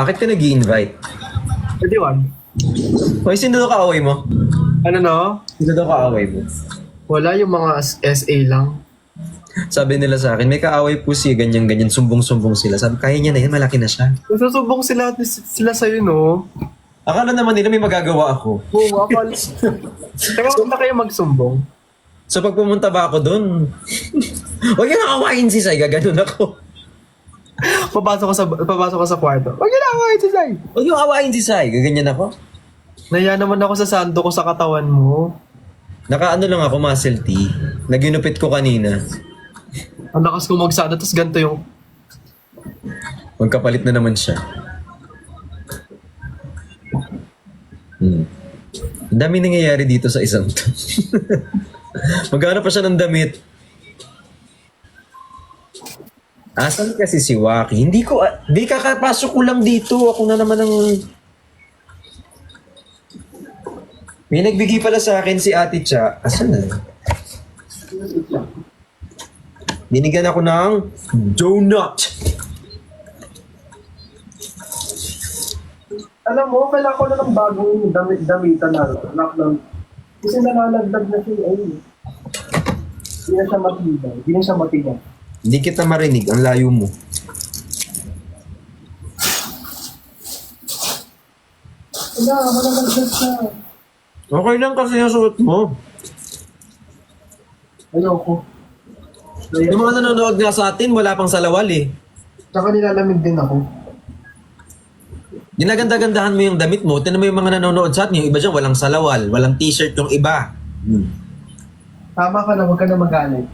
Bakit ka nag-i-invite? Pwede wag. Hoy, sino daw kaaway mo? Ano no? Sino daw kaaway mo? Wala yung mga SA lang. Sabi nila sa akin, may kaaway po siya, ganyan-ganyan, sumbong-sumbong sila. Sabi, kaya niya na yan, malaki na siya. Nasusubong sila sa'yo, no? Akala naman nila may magagawa ako. Oo, akala. Teka, huwag na kayo magsumbong. So pag pumunta ba ako doon, huwag yung awayin si Sai, gaganon ako. Papasok ko sa kwarto. Huwag yun ako, si Zay. Huwag yung awayin si Sai, gaganyan ako. Naya naman ako sa sando ko sa katawan mo. Nakaano lang ako, muscle tee. Naginupit ko kanina. Ang lakas ko magsada, tapos ganito yung... Magkapalit na naman siya. Ang dami nangyayari dito sa isang to. Magkano pa siya ng damit? Asan kasi si Waki? Hindi ko, di kakapasok ko lang dito. Ako na naman ang... May nagbigay pala sa akin si Ate Cha. Asan na? Binigyan ako ng donut. Alam mo, kailangan ko na ng bagong damitan na lockdown. Kasi nalalagdag na siya ay. Hindi na siya matibay. Hindi na siya matibay. Hindi kita marinig. Ang layo mo. Wala, malalagdag siya. Okay lang kasi yung suot mo. Ayoko. Yung mga nanonood nga sa atin, wala pang salawal eh. Tsaka nilalamig din ako. Ginaganda-gandahan mo yung damit mo. Tinan mo yung mga nanonood sa atin. Yung iba dyan, walang salawal. Walang t-shirt yung iba. Tama ka na, huwag ka na magalit.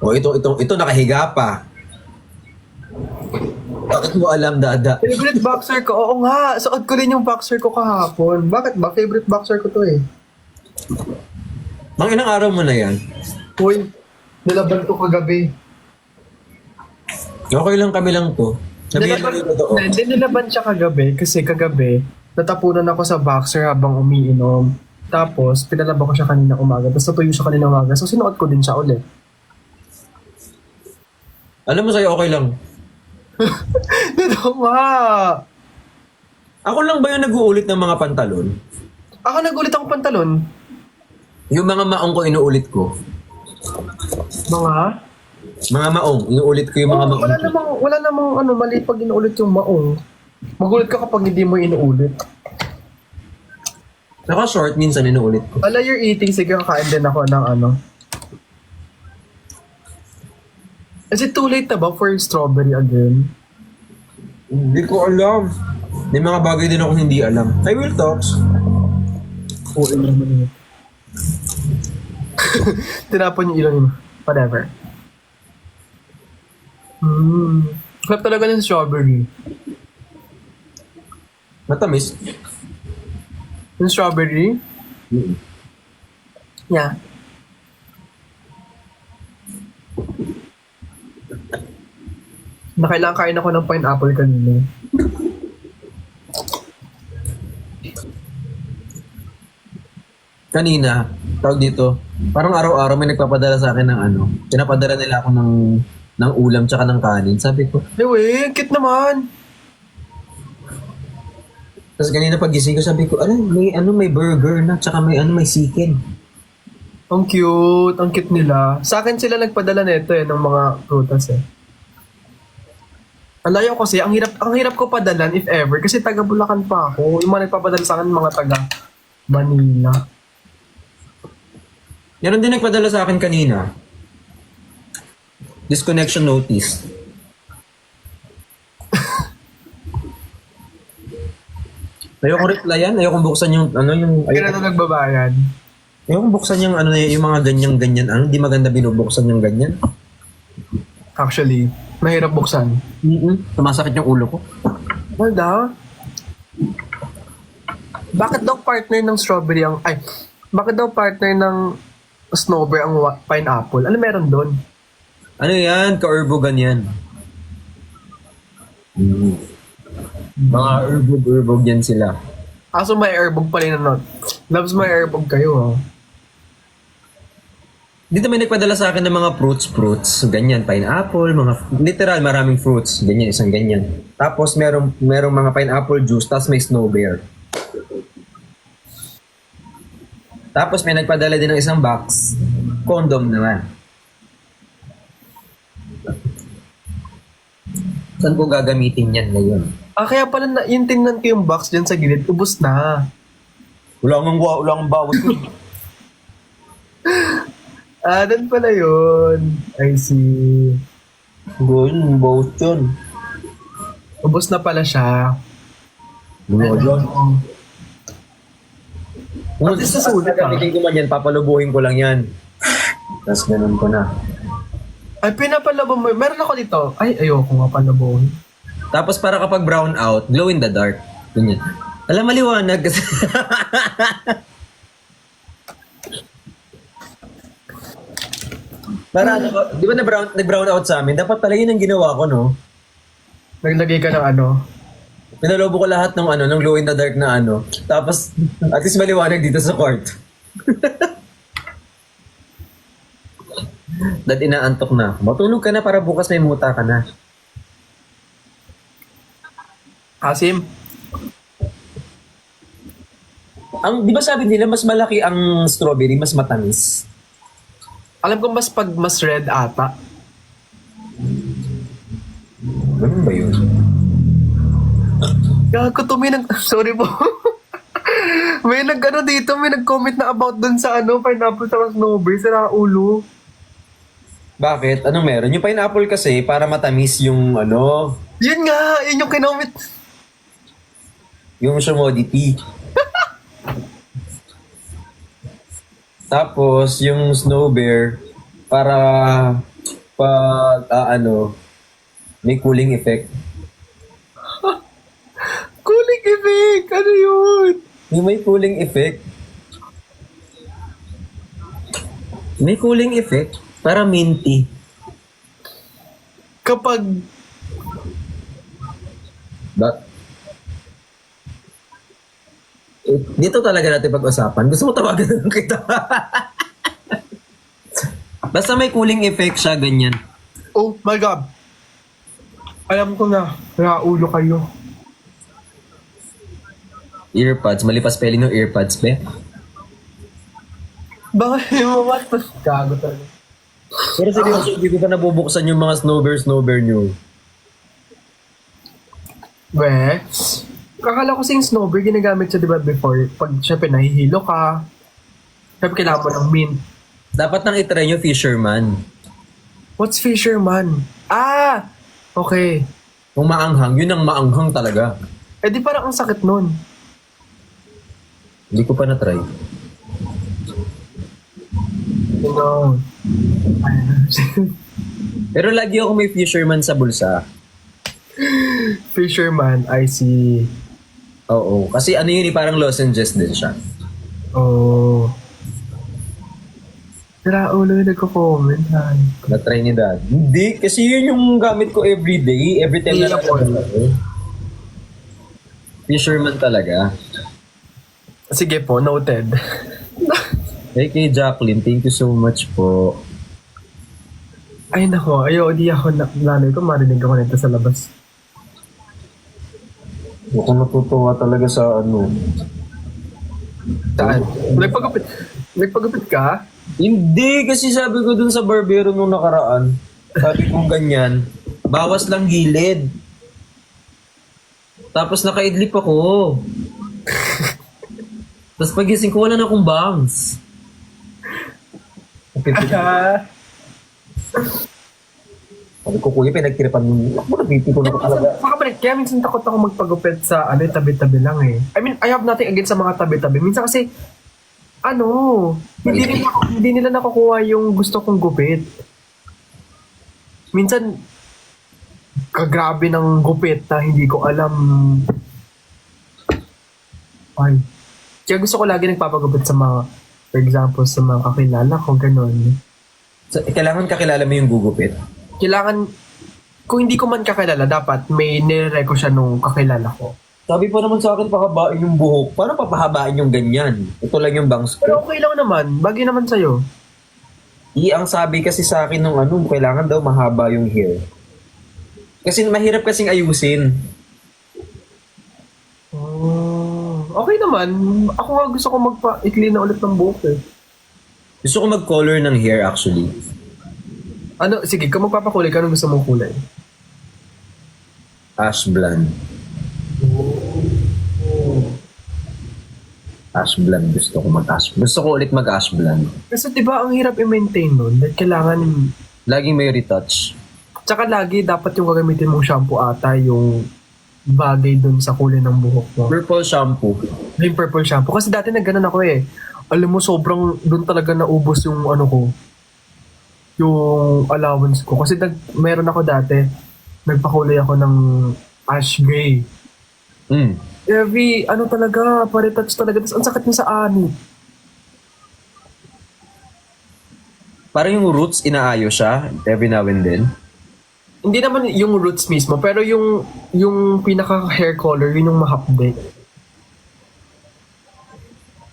O ito nakahiga pa. Bakit mo alam, Dada? Favorite boxer ko? Oo nga, suot ko rin yung boxer ko kahapon. Bakit ba? Favorite boxer ko to eh. Mga ilang araw mo na yan? Uy, nilaban ko kagabi. Okay lang kami lang to. Sabihin mo yung totoo. Hindi, nilaban siya kagabi kasi kagabi natapunan ako sa boxer habang umiinom. Tapos, pinalaban ko siya kanina umaga. Tapos natuyo siya kanina umaga. So, sinuot ko din siya ulit. Alam mo sa'yo, okay lang. Dito nga! Ako lang ba yung nag-uulit ng mga pantalon? Ako nagulit akong pantalon. Yung mga maong ko, inuulit ko. Mga? Mga maong, inuulit ko yung mga maong ko. Wala namang ano, mali pag inuulit yung maong. Magulit ka kapag hindi mo inuulit. Saka short, minsan inuulit ko. While you're eating, sige kakain din ako ng ano. Is it too late na ba for strawberry again? Hindi ko alam. May mga bagay din akong hindi alam. I will talks. Oo, naman yun. Tinapon yung ilong mo. Whatever. Crap talaga ng strawberry. Matamis. Yung strawberry? Yeah. Nakailangan kain ako ng pineapple kanina. Kanina, tawag dito, parang araw-araw may nagpapadala sa akin ng ano. Pinapadala nila ako ng ulam tsaka ng kanin. Sabi ko, Anyway, cute naman. tapos kanina pagising ko, sabi ko, may burger na, tsaka may chicken. Ang cute nila. Sa akin sila nagpadala nito ng mga prutas eh. Ang layo kasi, ang hirap ko padalan if ever kasi taga Bulacan pa ako. Yung mga nagpapadala sa akin mga taga Manila. Meron din nagpadala sa akin kanina. Disconnection notice. Ayokong replyan, ayokong buksan yung Kaya na nagbabayad. ayokong buksan yung yung mga ganyan-ganyan. Hindi maganda binubuksan yung ganyan. Actually, mahirap buksan. Sumasakit yung ulo ko. Wala. Bakit daw partner ng strawberry ang... Ay, bakit daw partner ng snowberry ang pineapple? Ano meron doon? Ano yan? Ka-urbogan yan. Mga urbog yan sila. Aso may airbog pala yun. Loves may airbog kayo, ha? Dito may nagpadala sa akin ng mga fruits, ganyan, pineapple, mga, literal, maraming fruits, ganyan, isang ganyan. Tapos merong mga pineapple juice, tapos may snow bear. Tapos may nagpadala din ng isang box, condom naman. Saan ko gagamitin yan ngayon? Kaya pala yung tingnan ko yung box dyan sa gilid, ubos na. Wala kang bawas. Doon pala yun. I see. Yun, bawas yun. Ubos na pala siya. Wala yun. At least nasulit, Gagamitin ko man yan, papalubuhin ko lang yan. Tapos ganun ko na. Ay, pinapalabo mo. Meron ako dito. Ay, ayoko nga palabohin. Tapos para kapag brown out, glow in the dark. Ganyan. Alam, maliwanag kasi. Para ano, di ba nag-brown out sa amin? Dapat pala yun ang ginawa ko, no? Naglagay ka ng ano. Pinalobo ko lahat ng glow in the dark na ano. Tapos, at least maliwanag dito sa court. Dad, inaantok na. Matulog ka na para bukas may muta ka na. Kasim, Di ba sabi nila, mas malaki ang strawberry, mas matamis? alam ko pag mas red ata. Ganun ba yun? Gago to, sorry po. may nag-ano dito, may nag-comment na about dun sa pineapple sa snowberry, sa ulo. Bakit? Anong meron? Yung pineapple kasi, para matamis yung Yun nga, yun yung kinomment. yung humidity. Tapos, yung snow bear, para pag, may cooling effect. Cooling effect! Ano yun? Yung may cooling effect. May cooling effect. Para minty. Kapag, Dito talaga natin pag-usapan. Gusto mo tawagan na lang kita. Basta may cooling effect siya, ganyan. oh my God. Alam ko na, ulo kayo. Earpods. Mali pa spelling ng earpods, be. Bakit mo what? Gago talaga. Pero seryoso, hindi ko pa nabubuksan yung mga snowbear nyo. Kakala ko sa yung snowbear, ginagamit siya diba before, pag syempre nahihilo ka, syempre kailangan mo ng mint. Dapat nang itry nyo fisherman. What's fisherman? Okay. Kung maanghang, yun ang maanghang talaga. Di parang ang sakit nun. Hindi ko pa na-try. Pero lagi ako may fisherman sa bulsa. Fisherman, I see. Oo. Kasi yun parang lozenges din siya. Oh. Tara, ulo yung nagko-comment. Na-try ni Dad. Hindi, kasi yun yung gamit ko everyday. Every time na Hindi ako. Fisherman talaga. Sige po, noted. Hey, kay Jacqueline, thank you so much po. Ay nako, di ako nanay ko marinig ako nito sa labas. Ako natutuwa talaga sa Saan? Nagpagupit ka? Hindi, kasi sabi ko dun sa barbero nung nakaraan, sabi ko ganyan, bawas lang gilid. Tapos nakaidlip ako. Tapos pagising ko, wala na akong bangs. Sabi ko, kuya, pinagtiripan mo. Ako, napipiko na ko talaga. Makabalik, kaya minsan takot ako magpagupit sa tabi-tabi lang eh. I mean, I have nothing against sa mga tabi-tabi. Minsan kasi, hindi nila nakukuha yung gusto kong gupit. Minsan, kagrabe ng gupit na hindi ko alam. Ay. Kaya gusto ko lagi nagpapagupit sa mga, for example, sa mga kakilala ko, ganun. So, kailangan kakilala mo yung gugupit. Kailangan, kung hindi ko man kakilala, dapat may nire-reco siya nung kakilala ko. Sabi pa naman sa akin, pahabain yung buhok. Paano papahabain yung ganyan? Ito lang yung bangs ko. Pero okay lang naman. Bagay naman sa'yo. Ang sabi kasi sa akin nung ano, kailangan daw mahaba yung hair. Kasi mahirap kasing ayusin. Oh, okay naman. Ako nga gusto ko magpa-ikli na ulit ng buhok eh. Gusto ko mag-color ng hair actually. Ano, sige, kung magpapakulay ka, anong gusto mong kulay? Ash blonde. Ash blonde gusto ko mag-ash. Gusto ko ulit mag-ash blonde. Kasi di ba ang hirap i-maintain nun? Like, kailangan, Laging may retouch. tsaka lagi dapat yung gagamitin mong shampoo ata yung bagay dun sa kulay ng buhok mo. Purple shampoo. Yung purple shampoo. Kasi dati nagganon ako eh. Alam mo, sobrang dun talaga naubos yung ano ko. Yung allowance ko. Kasi meron ako dati, nagpakulay ako ng ash gray. Mm. Every, ano talaga, paretouch talaga. Tapos ang sakit niya sa anit. Parang yung roots inaayos siya every now and then. Hindi naman yung roots mismo, pero yung pinaka hair color, yun yung mahapde.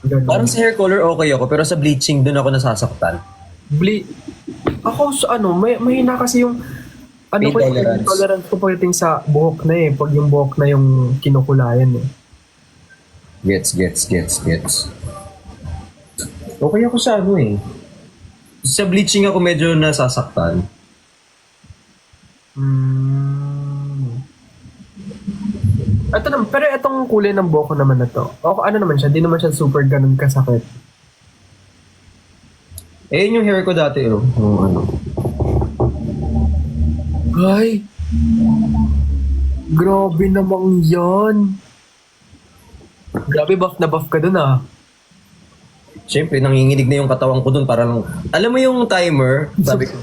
Ganun. Parang sa hair color okay ako, pero sa bleaching dun ako nasasaktan. Ako sa ano, mahina kasi yung ano Pain ko yung tolerance. tolerance ko pagdating sa buhok na eh. Pag yung buhok na yung kinukulayan eh. Gets. Okay ako sa ano eh. Sa bleaching ako medyo nasasaktan. Ito naman, pero itong kulay ng buhok ko naman na to. O ano naman siya, di naman siya super ganun kasakit. Eh, yun yung hair ko dati, oh. Yung ano. Ay! Grabe namang yan! Grabe, buff na buff ka dun ah. Siyempre, nanginginig na yung katawan ko dun para lang... Alam mo yung timer? Sabi ko.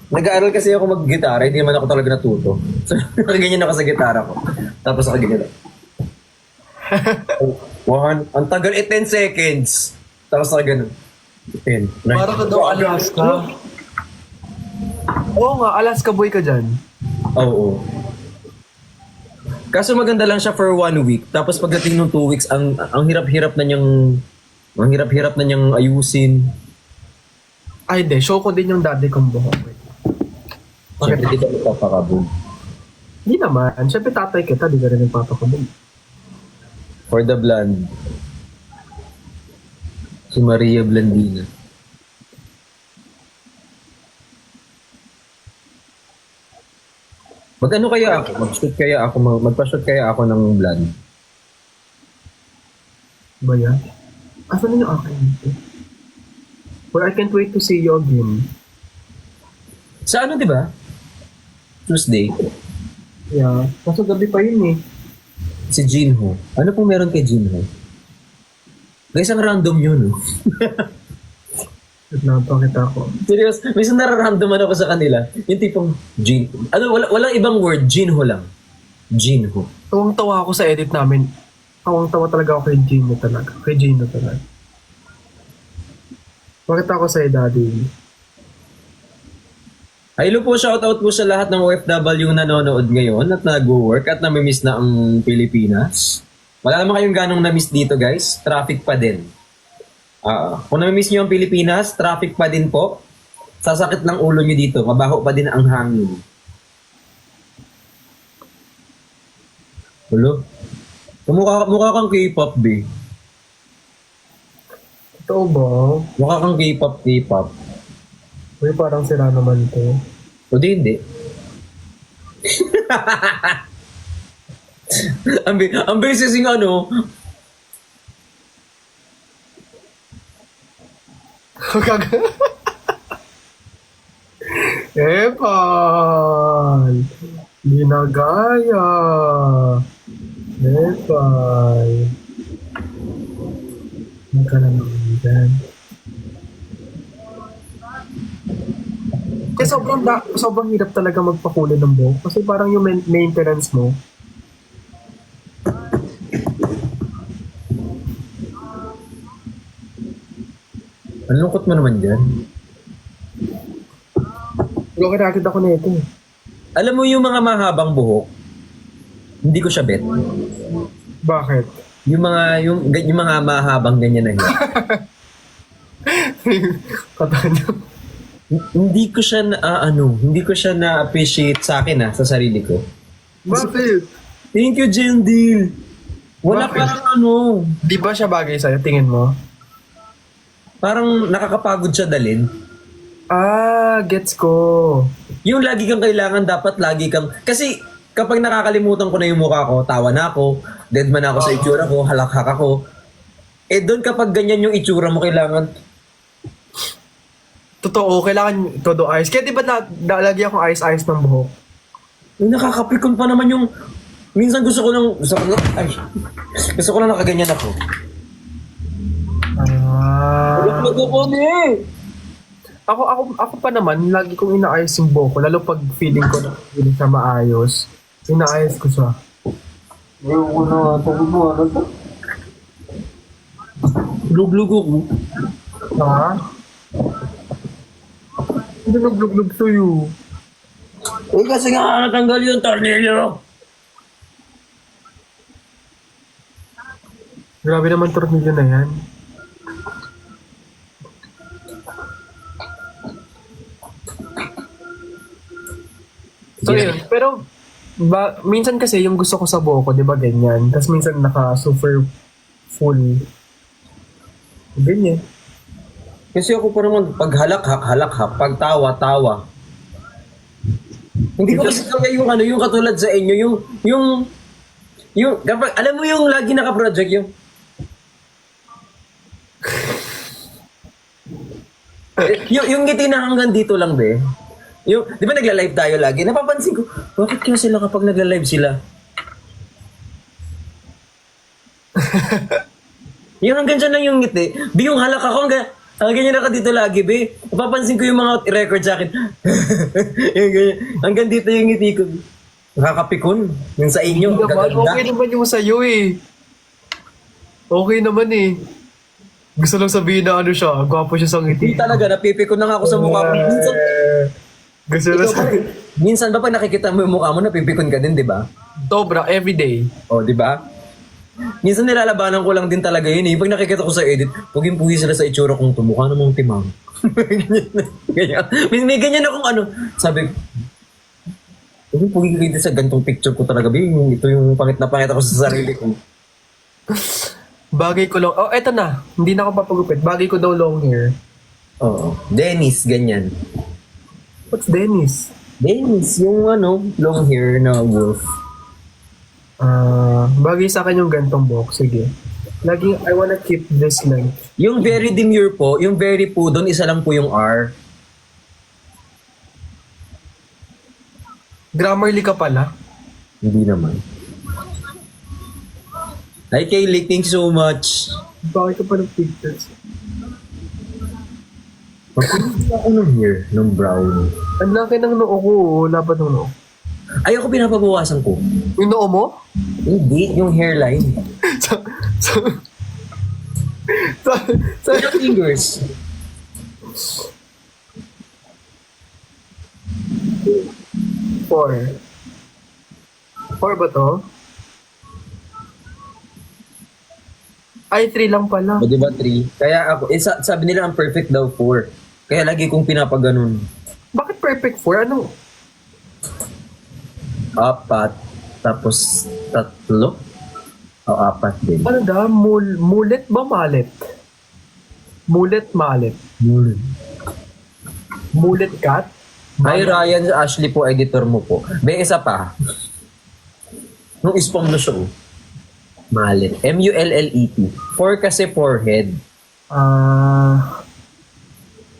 Nag-aaral kasi ako mag-gitara, hindi naman ako talaga natuto. So, nakaganyan ako sa gitara ko. Tapos nakaganyan ako. Ang tagal, 10 seconds. Tapos nakaganyan. 10. Para ka daw Alaska. Oo nga, Alaska boy ka dyan. Oo. Kaso maganda lang siya for 1 week. Tapos pagdating ng 2 weeks, ang hirap-hirap na niyang ayusin. Ay, hindi. Show ko din yung daddy kong buhok. Siyempre, di ka magpapakabog. Hindi naman. Siyempre, tatay kita. Di ka rin nagpapakabog. For the blonde. Si Maria Blandina. Mag-ano kaya ako? Magpa-shoot kaya ako ng blonde. Ba yan? Asan na yung akin? Well, I can't wait to see you again. Sa ano, di ba? Tuesday. Yeah. Kaso gabi pa yun eh. Si Jinho. Ano pong meron kay Jinho? Guys, ang random yun. No? Napakita ko. Serious, minsan nararamdaman ako sa kanila. Yung tipong Jin. Ano, walang ibang word. Jinho lang. Jinho. Tawang-tawa ako sa edit namin. Tawang-tawa talaga ako kay Gino talaga. Kay Gino talaga. Bakit ako sa daddy? Hello po, shoutout po sa lahat ng OFW na nanonood ngayon at nag-work at namimiss na ang Pilipinas. Wala naman kayong ganong na-miss dito guys. Traffic pa din. Kung namimiss nyo ang Pilipinas, traffic pa din po. Sasakit ng ulo nyo dito. Mabaho pa din ang hangin. Hello? Mukha kang K-pop, B. Totoo ba? Mukha kang K-pop. Uy, parang sila naman to. O di, hindi. ang bilis kasing ano. Epal! Ginagaya! Epal! Magka naman dyan. Kaya sobrang hirap talaga magpakulay ng buhok kasi parang yung maintenance mo. Ang lungkot mo naman dyan. Pero kinakit ako na ito. Alam mo yung mga mahabang buhok, hindi ko siya bet. Bakit? Yung mga mahabang ganyan na hair. Kata niyo. Hindi ko siya hindi ko siya na-appreciate sa akin sa sarili ko. Bakit? Thank you, Jendil. Wala Bakit? parang Di ba siya bagay sa'yo, tingin mo? parang nakakapagod siya dalin. Gets ko. Yung lagi kang kailangan, dapat lagi kang, kasi kapag nakakalimutan ko na yung mukha ko, tawa na ako, dead man ako sa itsura ko, halakhak ako. Doon kapag ganyan yung itsura mo, kailangan, Totoo, kailangan todo ayos. Kaya di ba lagi akong ayos-ayos ng buhok? yung nakakapikon pa naman yung, minsan gusto ko lang nakaganyan ako. Ako pa naman, lagi kong inaayos yung buhok ko. Lalo pag feeling ko na hindi siya maayos, inaayos ko siya. Lug-lug ako. Ha? Hindi nagluglug sa'yo. Kasi nga natanggal yung tornilyo. Grabe naman tornilyo na yan. So yun, pero minsan kasi yung gusto ko sa buhok ko, di ba ganyan? Tapos minsan naka-super full. Ganyan. Kasi ako pa naman, pag halakhak, pag tawa. Hindi ko kasi kaya yung katulad sa inyo, yung kapag, alam mo yung lagi naka-project yung ngiti na hanggang dito lang, be. Yung, di ba nagla-live tayo lagi? Napapansin ko, bakit kaya sila kapag nagla-live sila? Yung hanggang dyan lang yung ngiti. Di yung halak ako hanggang ganyan ako dito lagi, be. Napapansin ko yung mga record sa akin. Yung ganyan. Hanggang dito yung ngiti ko. Nakakapikon. Yung sa inyo. Hindi naman, gaganda. okay naman yung sa'yo eh. Okay naman eh. Gusto lang sabihin na ano siya, gwapo siya sa Hindi ngiti. talaga, napipikon na nga ako sa mukha ko. Gusto lang sabihin. Minsan ba pag nakikita mo yung mukha mo, napipikon ka din, di ba? Sobra, everyday. O, di ba? Minsan nilalabanan ko lang din talaga yun eh. Pag nakikita ko sa edit, puging-pugi sila sa itsura kong tumukha namang timang. Ganyan. May ganyan akong sabi, puging-pugi kayo sa gantong picture ko talaga. Ito yung pangit na pangit ako sa sarili ko. Bagay ko lang, eto na. Hindi na ako papagupit. Bagay ko daw long hair. Oo. Dennis, ganyan. What's Dennis? Dennis, yung long hair na wolf. Bagay sa akin yung gantong buhok. Sige. Laging, I wanna keep this length. Yung very demure po, yung very po, doon isa lang po yung R. Grammarly ka pala. Hindi naman. Hi Kaylee, thanks so much. Bakit ka pa ng pictures? Magpapagod ako ng hair, ng brown. Ang laki ng noo ko. Wala pa ng noo. Ayoko pinapabawasan ko. Yung noo mo? Hindi, yung hairline. sa, sa, sa, sa, Your fingers. Four. Four ba to? Ay, 3 lang pala. O diba 3? Kaya ako, sabi nila ang perfect daw 4. Kaya lagi kong pinapaganon. Bakit perfect 4? Anong? 4, tapos 3. O 4 din. Ano da? Mulet ba malet? Mulet malet. Mulet cat? Hi Ryan, Ashley po, editor mo po. May isa pa. Nung spam na siya. Mallet. M-U-L-L-E-T. 4 kasi forehead.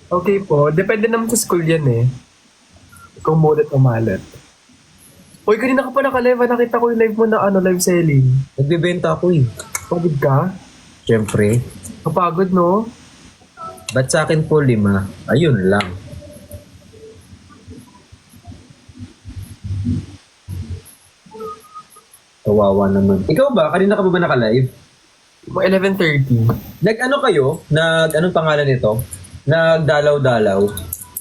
Okay po. Depende naman sa school yan eh. Kung mulet o malet. Uy, kanina ka pa naka-live. Nakita ko yung live mo na live selling. Nagbibenta ako eh. Pagod ka? Siyempre. Kapagod, no? Ba't sa akin po 5? Ayun lang. Kawawa naman. Ikaw ba? Kanina ka ba naka-live? Mga 11:30. Nag-ano kayo? Anong pangalan nito? Nagdalaw-dalaw.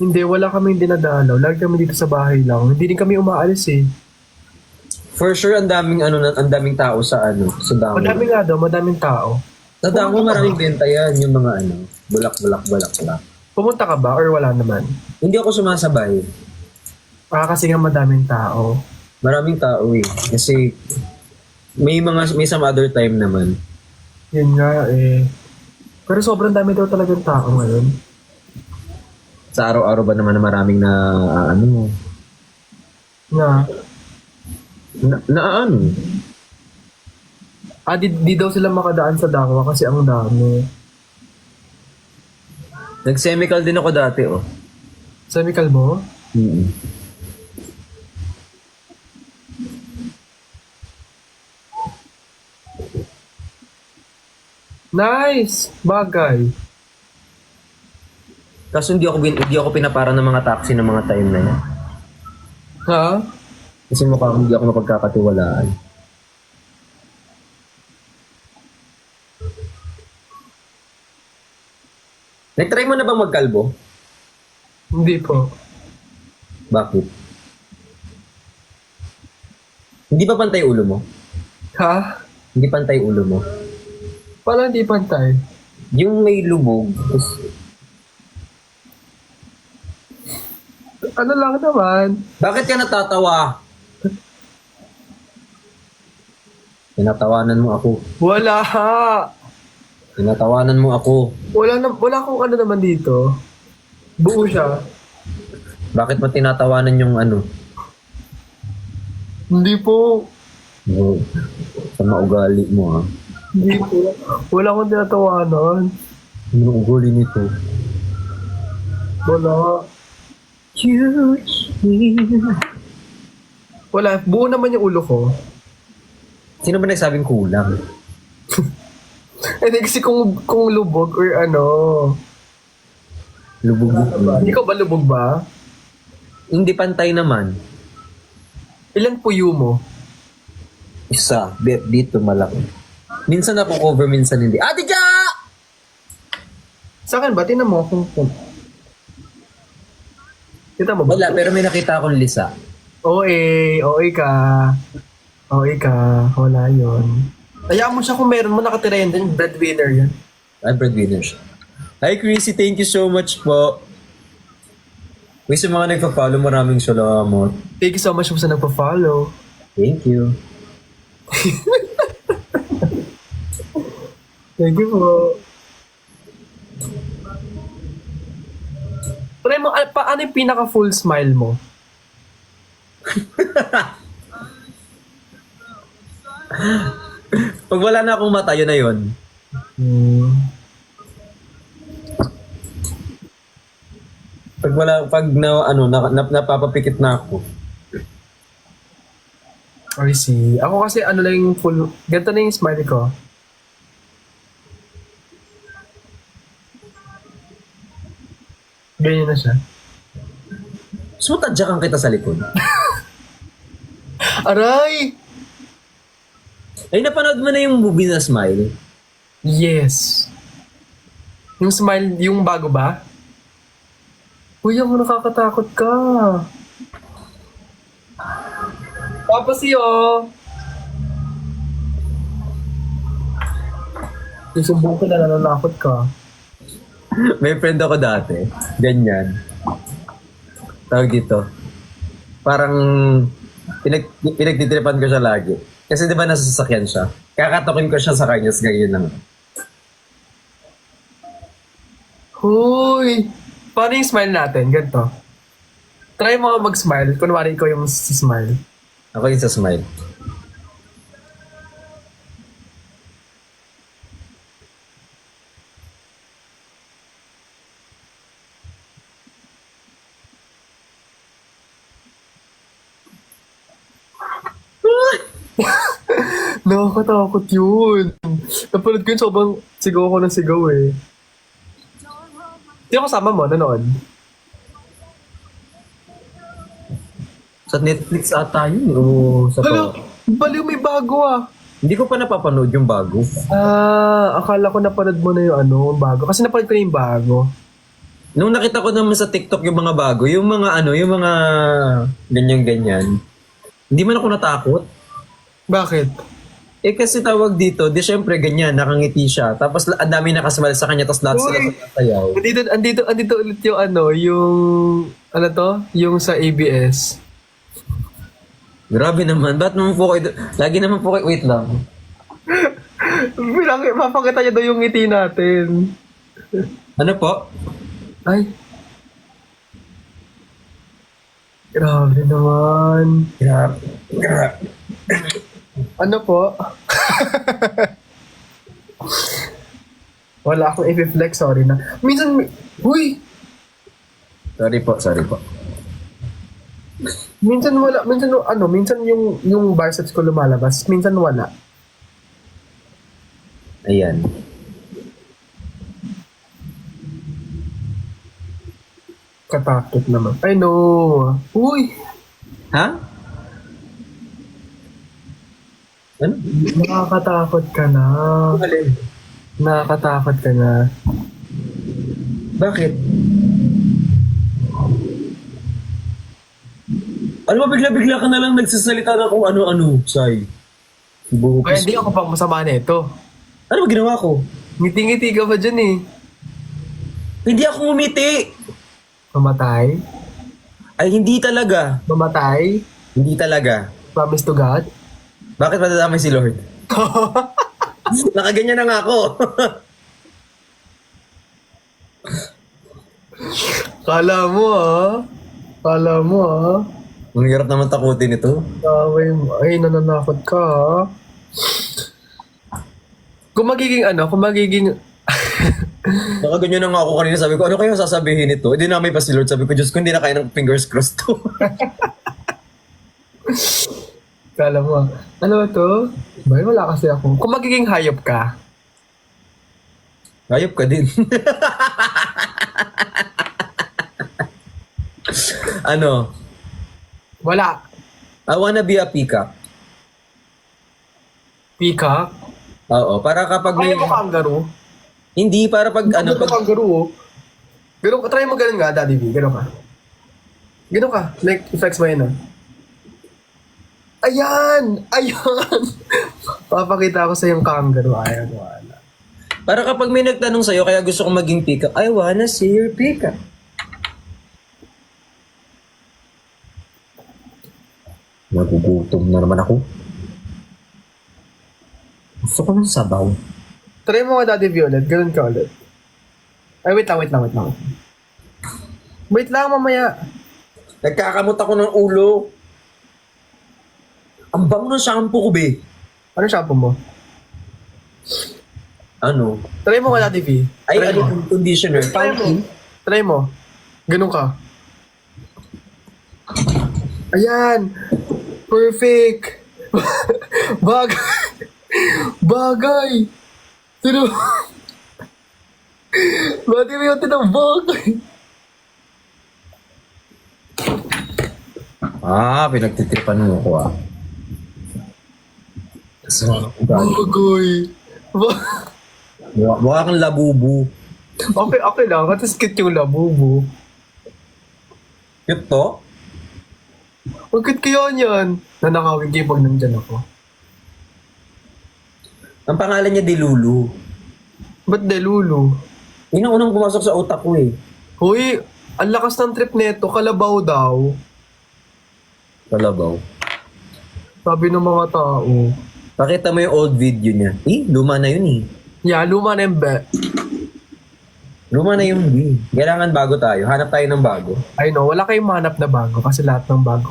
Hindi, wala kaming dinadalaw. Lagi kami dito sa bahay lang. Hindi din kami umaalis eh. For sure, ang daming tao sa sa Dango. Madami nga daw, madaming tao. Sa Dango, maraming benta yan, yung mga Bulak. Pumunta ka ba or wala naman? Hindi ako sumasabay. Kasi nga madaming tao. Maraming tao eh. Kasi may some other time naman. Yun nga eh. Pero sobrang dami daw talagang tao ngayon. Sa araw-araw ba naman na maraming na ano, Na, na ano. di daw sila makadaan sa Dakwa kasi ang dami. Nag-semical din ako dati oh. Semical mo? Mm. Nice! Bagay. Kaso hindi ako pinapara ng mga taxi ng mga time na yan. Ha? Kasi mukhang hindi ako mapagkakatiwalaan. Nag-try mo na bang magkalbo? Hindi po. Bakit? Hindi ba pantay ulo mo? Ha? Hindi pantay ulo mo? Wala, hindi pantay. Yung may lubog, Ano lang naman? bakit ka natatawa? Tinatawanan mo ako. Wala! Tinatawanan mo ako. Wala akong ano naman dito. Buo siya. Bakit mo tinatawanan yung ano? Hindi po. Oh, sa maugali mo ah. Hindi po. Wala akong tinatawanan. Ano ang ugali nito? Wala. Wala. Buo naman yung ulo ko. Sino ba nagsabing kulang? Hindi kasi kung lubog or ano. Lubog Hindi ko ba lubog ba? Hindi pantay naman. Ilan puyo mo? Isa. Dito malaki. Minsan ako cover, minsan hindi. Ate Ja! Sa akin ba? Tinan mo kung... Kita mo ba? Wala, pero may nakita akong lisa. OA ka. Wala yun. Hayaan mo siya kung meron mo nakatira yan din. Breadwinner yan. Ay, breadwinner siya. Hi, Chrissy. Thank you so much po. Uy, sa mga nagpa-follow, maraming salamat. Thank you so much po sa nagpa-follow. Thank you. Thank you po. Try mo, paano yung pinaka-full smile mo? Pag wala na akong mata, yun na yun. Napapapikit na ako. I see. Ako kasi ano lang yung full... Ganito na yung smile ko. Ganyan na siya. So, tadyakan kita sa likod. Aray! Ay, napanood mo na yung movie na Smile? Yes. Yung smile, yung bago ba? Kuya, mo nakakatakot ka. Tapos yun. Susumbong ko na nananakot ka. May friend ako dati. Ganyan. Tawag dito. Parang pinagtitripan ko siya lagi. Kasi di ba nasa sasakyan siya? Kakatokin ko siya sa kanya, ganyan lang. Huy! Paano yung smile natin? Ganito. Try mo mag-smile. Kunwari ikaw yung smile. Ako yung sa Smile. Nakakatakot yun. Napanood ko yun, sobrang sigaw ako ng sigaw eh. Hindi ako kasama mo, nanood. Sa Netflix ata yun. O sa Hala, baliw may bago ah. Hindi ko pa napapanood yung bago. Akala ko napanood mo na yung ano, bago. Kasi napanood ko na yung bago. Nung nakita ko naman sa TikTok yung mga bago, yung mga ganyan-ganyan. Hindi man ako natakot. Bakit? Eh kasi tawag dito, di syempre ganyan, nakangiti siya. Tapos ang dami nakasabay sa kanya, tapos lahat sila Uy! sasayaw. Andito ulit yung ano to? Yung sa ABS. Grabe naman, ba't naman po kayo, lagi naman po kayo, wait lang. Mapakita niya daw yung ngiti natin. Ano po? Ay. Grabe naman. Grabe. Grabe. Ano po? Wala akong i-flex, sorry na. Minsan, huy! Sorry po. Minsan wala, minsan yung biceps ko lumalabas, minsan wala. Ayan. Katakot naman. I know. Uy! Ha? Ano? Nakakatakot ka na. Alin? Nakakatakot ka na. Bakit? Ano ba bigla-bigla ka na lang nagsasalita na kung ano-ano, Sai? Kaya hindi ako pang masama nito. Ano ba ginawa ko? Ngiti-ngiti ka ba dyan eh? Hindi ako umiti! Mamatay? Ay, hindi talaga. Mamatay? Hindi talaga. Promise to God? Bakit madadamay si Lord? Nakaganyan na nga ako. Kala mo ah. Kala mo ah. Ang hirap naman takutin ito. Ay, nananakot ka ah. Kung magiging Nakaganyan na nga ako kanina. Sabi ko, ano kaya sasabihin ito? Hindi na may pa si Lord. Sabi ko, Diyos ko, hindi na kaya ng fingers crossed to. Kala mo ah. Ano ba to? Bay, wala kasi ako. Kung magiging hayop ka, Hayop ka din. Ano? wala. I wanna be a peacock. Peacock? Oo, para kapag may... Kaya mo kangaroo? Hindi, para pag ano... Ano Pag, kangaroo oh. Ganun ka. Try mo ganun nga, Daddy B. Ganun ka. Ganun ka. Like, flex mo yun ah. Ayan! Ayan! Papakita ko sa yung kangaroo. Ayan, wala. para kapag may nagtanong sa'yo, kaya gusto kong maging peacock, I wanna see your peacock. Nagugutom na naman ako. Gusto ko ng sabaw. Try mo nga, Daddy Violet. Ganun ka ulit. Ay, wait lang. Wait lang, mamaya. Nagkakamot ako ng ulo. Ang bango ng shampoo ko, be. Ano shampoo mo? Ano? Try mo nga, Daddy V. Ay, Try mo. ano yung conditioner? Try mo. Try mo. Ganun ka. Ayan. Perfect. Bagay. Sino? Bakit mo yung tinabagay? Pinagtitripan mo ko ah. So, Bagay. mukha kang labubu. Okay lang. At least cute yung labubo. Cute to? Bakit kaya niyan? Nanakawin kayo pag nandyan ako. Ang pangalan niya Dilulu. Ba't delulu? Yun ang unang pumasok sa utak ko eh. Hoy, ang lakas ng trip neto. Kalabaw daw. Kalabaw. Sabi ng mga tao. Pakita mo yung old video niya. Luma na yun eh. Yeah, luma na yung bet. Luma na yun eh. Kailangan bago tayo. Hanap tayo ng bago. I know, wala kayong manap na bago kasi lahat ng bago.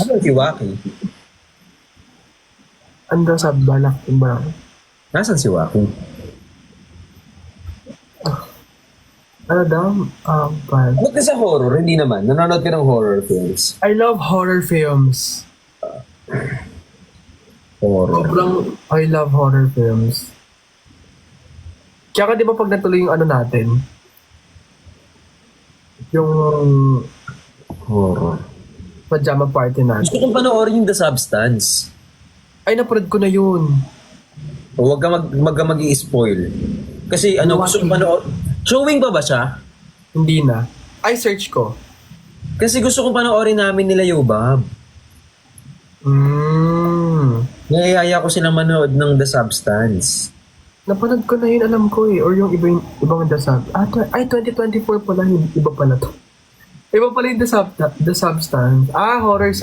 Ano si Waki? Ando sa balak ba? Nasaan si Waki? Ano daw? Bad. Ba't ka sa horror? Hindi naman. Nanonood ka ng horror films. I love horror films. Horror. Sobrang I love horror films. Kaya ka di ba pag natuloy yung ano natin? Yung Horror. pajama party natin. Gusto kong panoorin yung The Substance. Ay, napanood ko na yun. O wag ka mag-i-spoil. Kasi gusto kong panoorin. Showing pa ba siya? Hindi na. I search ko. Kasi gusto kong panoorin namin nila Yobab. Niyayaya ko sila manood ng The Substance. Napanood ko na yun, alam ko eh. Or yung ibang The Sub. Ay, 2024 pala yun. Iba pala to. Iba pala yung The Substance. Horror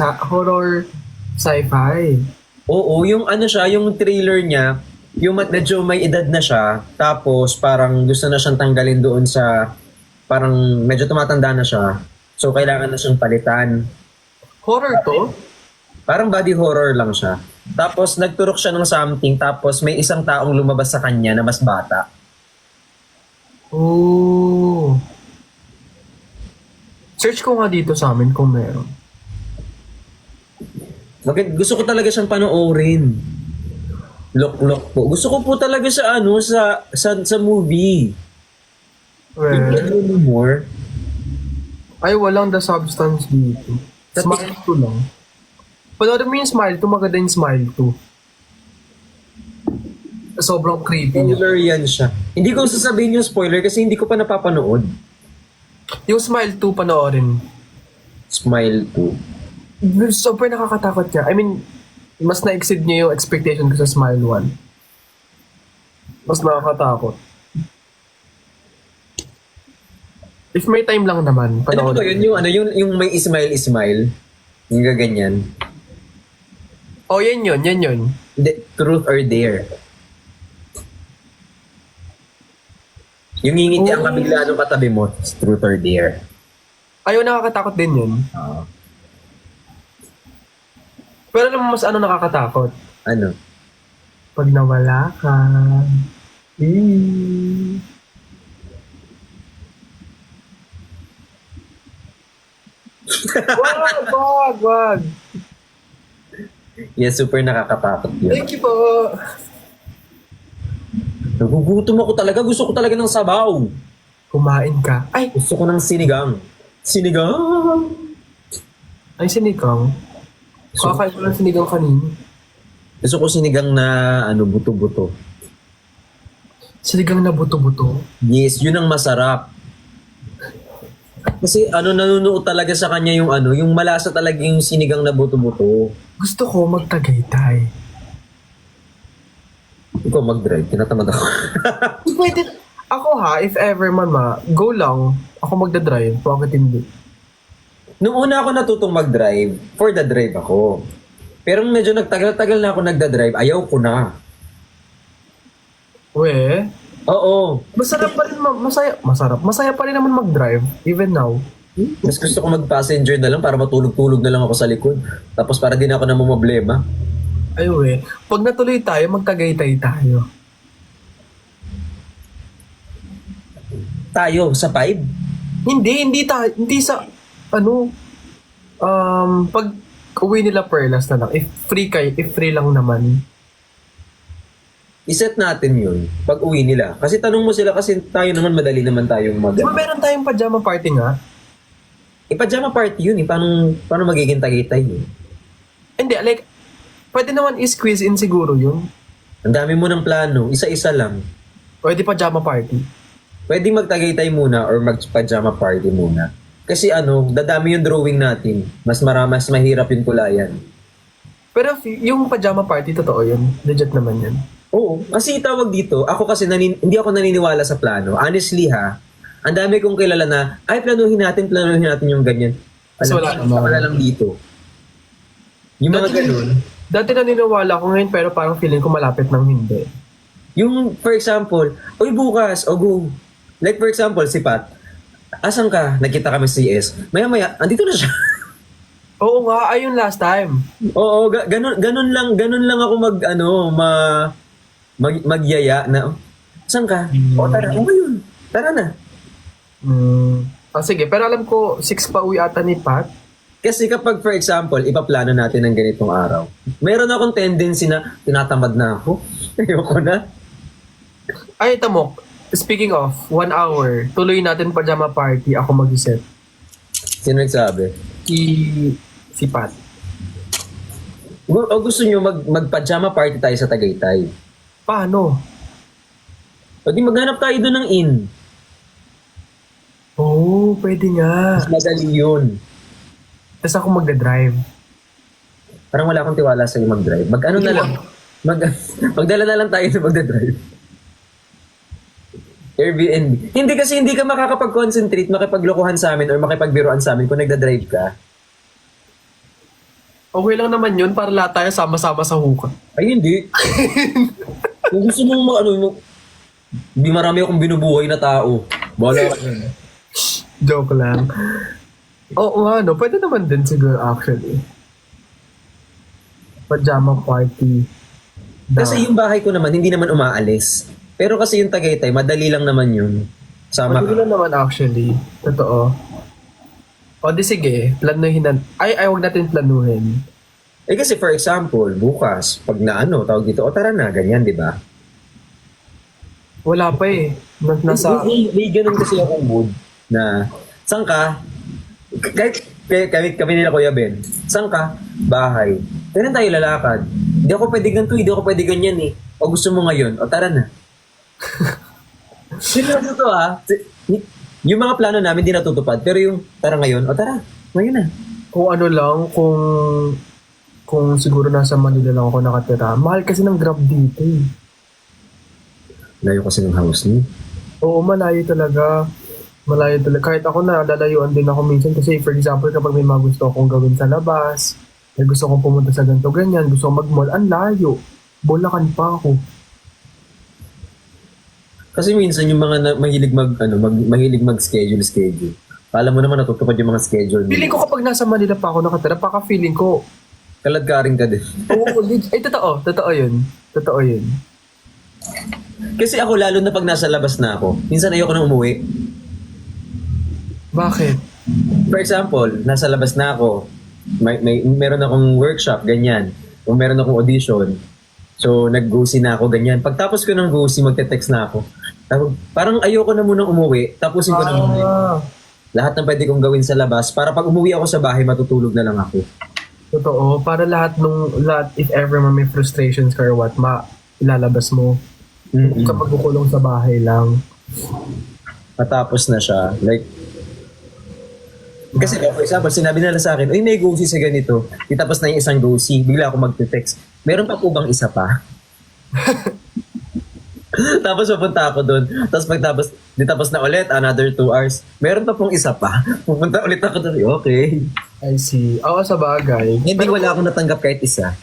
sci-fi. Oo, yung ano siya, yung trailer niya, yung medyo may edad na siya, tapos parang gusto na siyang tanggalin doon sa, parang medyo tumatanda na siya. So, kailangan na siyang palitan. Horror to? Parang body horror lang siya. Tapos, nagturok siya ng something, tapos may isang taong lumabas sa kanya na mas bata. Oh. Search ko nga dito sa amin kung meron. Gusto ko talaga siyang panoorin. Look po. Gusto ko po talaga sa sa movie. Well, Hindi more. ay, walang The Substance dito. Smile 2 lang. Panoorin mo yung Smile 2, maganda yung Smile 2. Sobrang creepy niya. Spoiler yan siya. Hindi ko sasabihin yung spoiler kasi hindi ko pa napapanood. Yung Smile 2, panoorin. Smile 2. Super nakakatakot niya. I mean, mas na-exceed niya yung expectation ko sa Smile 1. Mas nakakatakot. If may time lang naman, Ano ba yun? Yung may smile. Yung gaganyan. Oh, yan yun. Truth or Dare. Yung ngingiti ang kabigla ng katabi mo, Truth or Dare. Ayaw, nakakatakot din yun. Oo. Pero alam mo mas nakakatakot? Ano? Pag nawala ka. Eh. Wag. Yes, super nakakatakot yun. Thank you po. Nagugutom ako talaga. Gusto ko talaga ng sabaw. Kumain ka. Ay, Gusto ko ng sinigang. Sinigang! ay sinigang. Kakain ko lang sinigang kanina. Gusto ko sinigang na buto-buto. Sinigang na buto-buto. Yes, yun ang masarap. Kasi nanunuot talaga sa kanya yung yung malasa talaga yung sinigang na buto-buto. Gusto ko magtagaytay. Ikaw mag-drive, tinatamad ako. Pwede. Ako if ever man go lang. Ako magdadrive. Bakit hindi? Nung una ako natutong mag-drive, for the drive ako. Pero medyo nagtagal-tagal na ako nagda-drive, ayaw ko na. We, Oo. masarap pa rin, masaya pa rin naman mag-drive, even now. Mas gusto ko mag-passenger na lang para matulog-tulog na lang ako sa likod. Tapos para din ako namumblema. Ay we, pag natuloy tayo, magtagaytay tayo. Tayo, sa 5? Hindi sa, pag uwi nila Perlas na lang, if free lang naman. Iset natin yun pag uwi nila. Kasi tanong mo sila kasi tayo naman madali naman tayong Di ba meron tayong pajama party nga? Pajama party yun eh. Paano magiging tagaytay yun? Hindi, like, pwede naman i-squeeze in siguro yun. Ang dami mo ng plano. Isa-isa lang. Pwede pajama party. Pwede magtagaytay muna or mag-pajama party muna. Kasi dadami yung drawing natin. Mas mahirap yung kulayan. Pero yung pajama party, totoo yun. Legit naman yan. Oo. Kasi tawag dito, ako kasi hindi ako naniniwala sa plano. Honestly ang dami kong kilala na, ay planuhin natin yung ganyan. So, wala naman. Wala lang dito. Yung mga ganun. Dati naniniwala ko ngayon pero parang feeling ko malapit nang hindi. Yung, for example, uy bukas, go. Like for example, si Pat, asan ka? Nagkita kami sa CS. Maya-maya, andito na siya. Oo nga, ayun last time. Oo, ganun lang ako magyaya na, saan ka? O tara, ngayon. Tara na. Sige, pero alam ko 6 pa uwi ata ni Pat. Kasi kapag, for example, ipaplano natin ng ganitong araw, meron akong tendency na tinatamad na ako. Ayoko na. Ay, tamo. Speaking of, 1 hour, tuloy natin pajama party. Ako mag-isip. Sino nagsabi? Si Pat. O gusto nyo mag-pajama party tayo sa Tagaytay? Paano? O di maghanap tayo doon ng inn. Oh, pwede nga. Mas madali yun. Tapos ako magdadrive. Parang wala akong tiwala sa'yo mag-drive. Mag-ano na lang. Magdala na lang tayo sa magdadrive. Airbnb. Hindi kasi hindi ka makakapag-concentrate, makipaglokohan sa amin or makipagbiruan sa amin kung nagdadrive ka. Okay lang naman yun para lahat tayo sama-sama sa huka. Ay, hindi. Kung gusto mo, hindi marami akong binubuhay na tao. Bahala ka na. Joke lang. Oo, pwede naman din siguro actually. Pajama party. Kasi yung bahay ko naman, hindi naman umaalis. Pero kasi yung Tagaytay, madali lang naman yun. Sama Madali ka. lang naman actually. Totoo. O di sige, planuhin na. Ay, wag natin planuhin. Eh kasi for example, bukas, pag tawag dito, o tara na, ganyan, di ba? Wala pa eh. Nasa... May ganun kasi akong mood na, saan ka? Kahit kami nila Kuya Ben, saan ka? Bahay. Kailan tayo lalakad? Hindi ako pwede ganito, hindi ako pwede ganyan eh. O gusto mo ngayon, o tara na. Seryoso to ha. Yung mga plano namin di natutupad, pero yung tara ngayon, o tara, ngayon na. Kung ano lang, kung siguro nasa Manila lang ako nakatira. Mahal kasi ng Grab dito eh. Layo kasi ng house niyo. Oo, malayo talaga. Malayo talaga. Kahit ako na, lalayuan din ako minsan kasi for example, kapag may mga gusto akong gawin sa labas, may gusto kong pumunta sa ganito ganyan, gusto kong mag-mall, ang layo. Bulacan pa ako. Kasi minsan yung mga mahilig mag-schedule. Alam mo naman natutupad yung mga schedule nila. Feeling ko kapag nasa Manila pa ako nakatira, feeling ko, Kaladkarin ka din. oo, ay totoo. Totoo yun. Totoo yun. Kasi ako lalo na pag nasa labas na ako, minsan ayoko nang umuwi. Bakit? For example, nasa labas na ako, meron akong workshop, ganyan. O meron akong audition. So, nag-go-see na ako, ganyan. Pagtapos ko ng go-see, magte-text na ako. Parang ayoko na munang umuwi, tapusin ko na muna lahat ng pwede kong gawin sa labas para pag umuwi ako sa bahay, matutulog na lang ako. Totoo. Para lahat, if ever may frustrations ka or what, ilalabas mo. Mm-mm. Sa pagkukulong sa bahay lang. Matapos na siya. Like, kasi for example, sinabi nila sa akin, uy, may go-see sa ganito. Tapos na yung isang go-see, bigla ako magte-text. Meron pa po bang isa pa? Tapos pupunta ako doon. Tapos tapos na ulit, another 2 hours. Meron pa pong isa pa. Pupunta ulit ako doon. Okay. I see. Oo, sa bagay. Hindi wala akong natanggap kahit isa.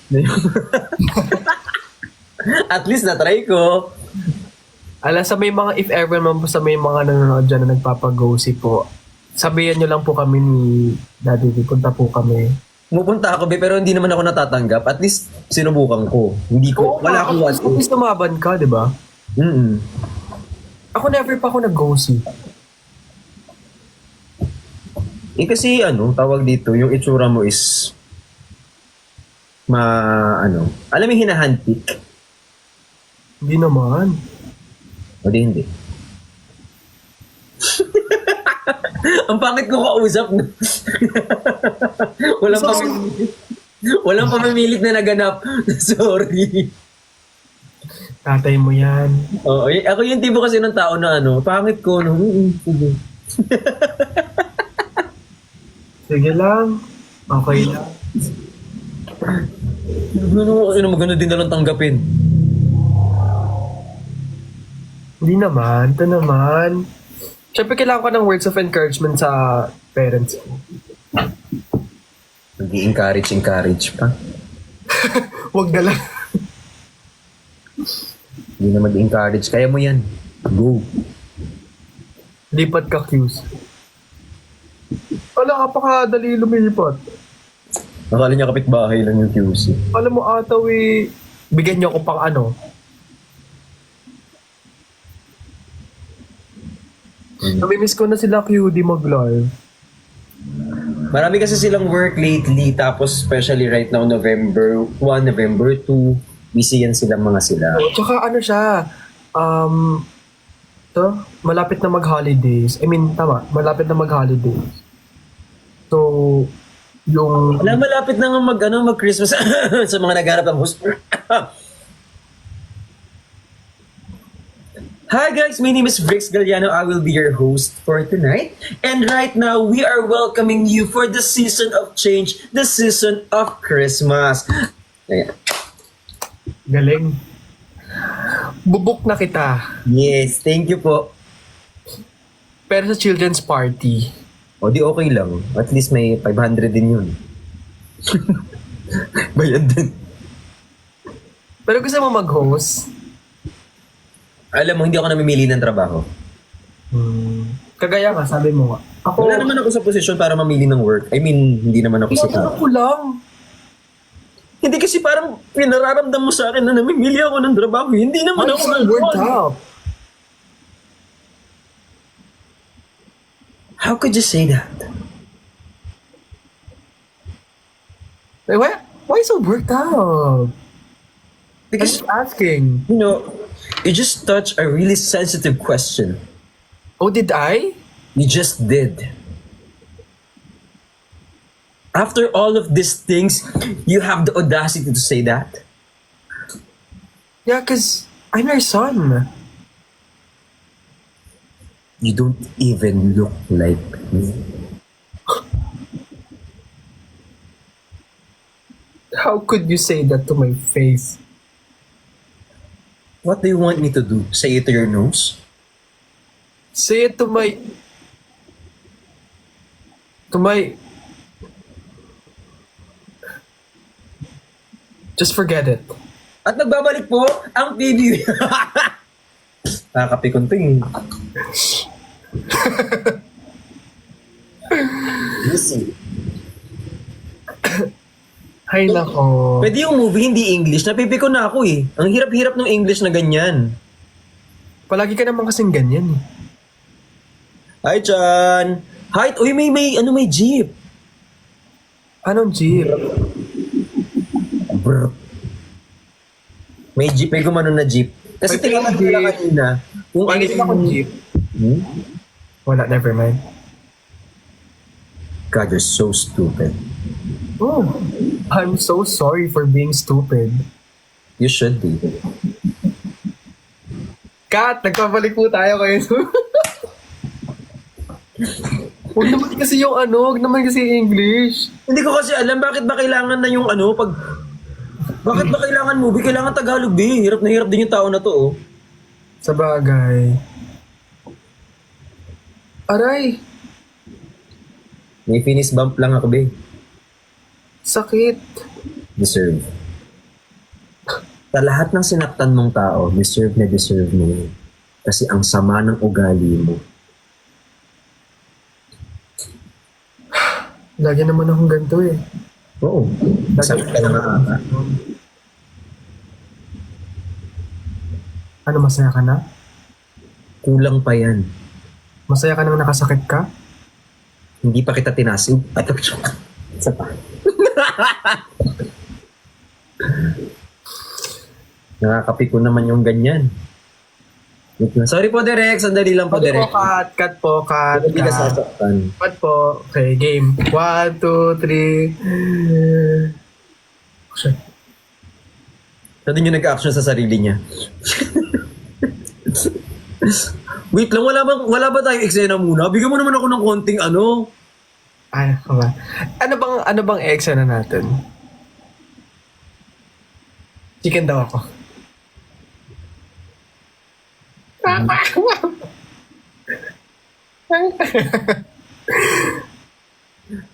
At least na-try ko. Sa may mga, if ever man po sa may mga nanonood dyan na nagpapag-go-see po, sabihan nyo lang po kami ni Daddy, punta po kami. Pupunta ako, pero hindi naman ako natatanggap. At least sinubukan ko. Hindi ko, wala akong At least tumaban ka, di ba? Mm-mm. Ako never pa ako nag-go-see. Eh kasi tawag dito, yung itsura mo is alam mo yung hinahandpick? Hindi naman. O di hindi. Ang pangit ko kausap. Walang pamimilit na naganap. Sorry. Tatay mo yan. Oo, ako yung tipo kasi ng tao na pangit ko. Sige. Sige lang. Okay lang. Maganda din na lang tanggapin. Hindi naman. Ito naman. Siyempre kailangan ko ng words of encouragement sa parents ko. Nag-i-encourage pa. Huwag na lang. Hindi na mag-encourage. Kaya mo yan. Go. Lipat ka, Q's. Wala, kapakadali lumilipat. Akala niya kapitbahay lang yung QC. Alam mo, Ataw, bigyan niyo ako pang Namimiss ko na sila QD mag-live. Marami kasi silang work lately. Tapos especially right now, November 1, November 2. Busy yan silang mga sila. Tsaka siya, malapit na mag-holidays. I mean, tama, malapit na mag-holidays. So, yung... Malapit na nga mag-Christmas sa mga nagharap ng host. Hi guys, my name is Brix Galliano. I will be your host for tonight. And right now, we are welcoming you for the season of change, the season of Christmas. Ayan. Galing. Bubuk na kita. Yes, thank you po. Pero sa children's party, O di okay lang. At least may 500 din yun. Bayad din. pero gusto mo mag-host? Alam mo, hindi ako namimili ng trabaho. Kagaya nga, sabi mo nga. Ako, Wala naman ako sa posisyon para mamili ng work. I mean, hindi naman ako sa Tinatanong ko lang. Hindi kasi parang pinararamdam mo sa akin na namimili ako ng trabaho. Hindi naman Ano ako sa word up? How could you say that? Why so worked up? Because, Just asking. you know, you just touched a really sensitive question. Oh, did I? You just did. After all of these things, you have the audacity to say that? Yeah, cause I'm your son. You don't even look like me. How could you say that to my face? What do you want me to do? Say it to your nose? Say it to my... Just forget it. At nagbabalik po ang PBB. Nakakapikon to eh. Listen. Hay nako. Pwede yung movie hindi English. Napipikon na ako eh. Ang hirap-hirap ng English na ganyan. Palagi ka naman kasing ganyan eh. Hi, Chan! Hi! Uy, may jeep. Anong jeep? Brr. May jeep, may gumano na jeep. Kasi May tingnan ko jeep. lang kanina. Kung ano Tingin akong jeep. Hmm? Wala, never mind. God, you're so stupid. Oh, I'm so sorry for being stupid. You should be. Kat, nagpabalik po tayo kayo. Huwag naman kasi yung huwag naman kasi English. Hindi ko kasi alam bakit ba kailangan na yung bakit ba kailangan movie? Kailangan Tagalog din. Hirap na hirap din yung tao na to, oh. Sa bagay. Aray, May finish bump lang ako, be. sakit. Deserve. Sa lahat ng sinaktan mong tao, deserve mo yun. Kasi ang sama ng ugali mo. Lagi naman akong ganito eh. Oo. Sakit ka na nga. Ano, masaya ka na? Kulang pa yan. Masaya ka nang nakasakit ka? Hindi pa kita tinasig. Ay, isa pa. Nakakapiko naman yung ganyan. Wait lang. Sorry po, Derek. Sandali lang po, Derek. Cut po, cut. Hindi ka sasaktan. Cut po. Okay, game. 1, 2, 3. Shit. Siya din yung nag-action sa sarili niya. Wait lang, wala ba tayong eksena muna? Bigyan mo naman ako ng konting ano. Ay, ba? Ano bang eksena natin? Chicken daw ako.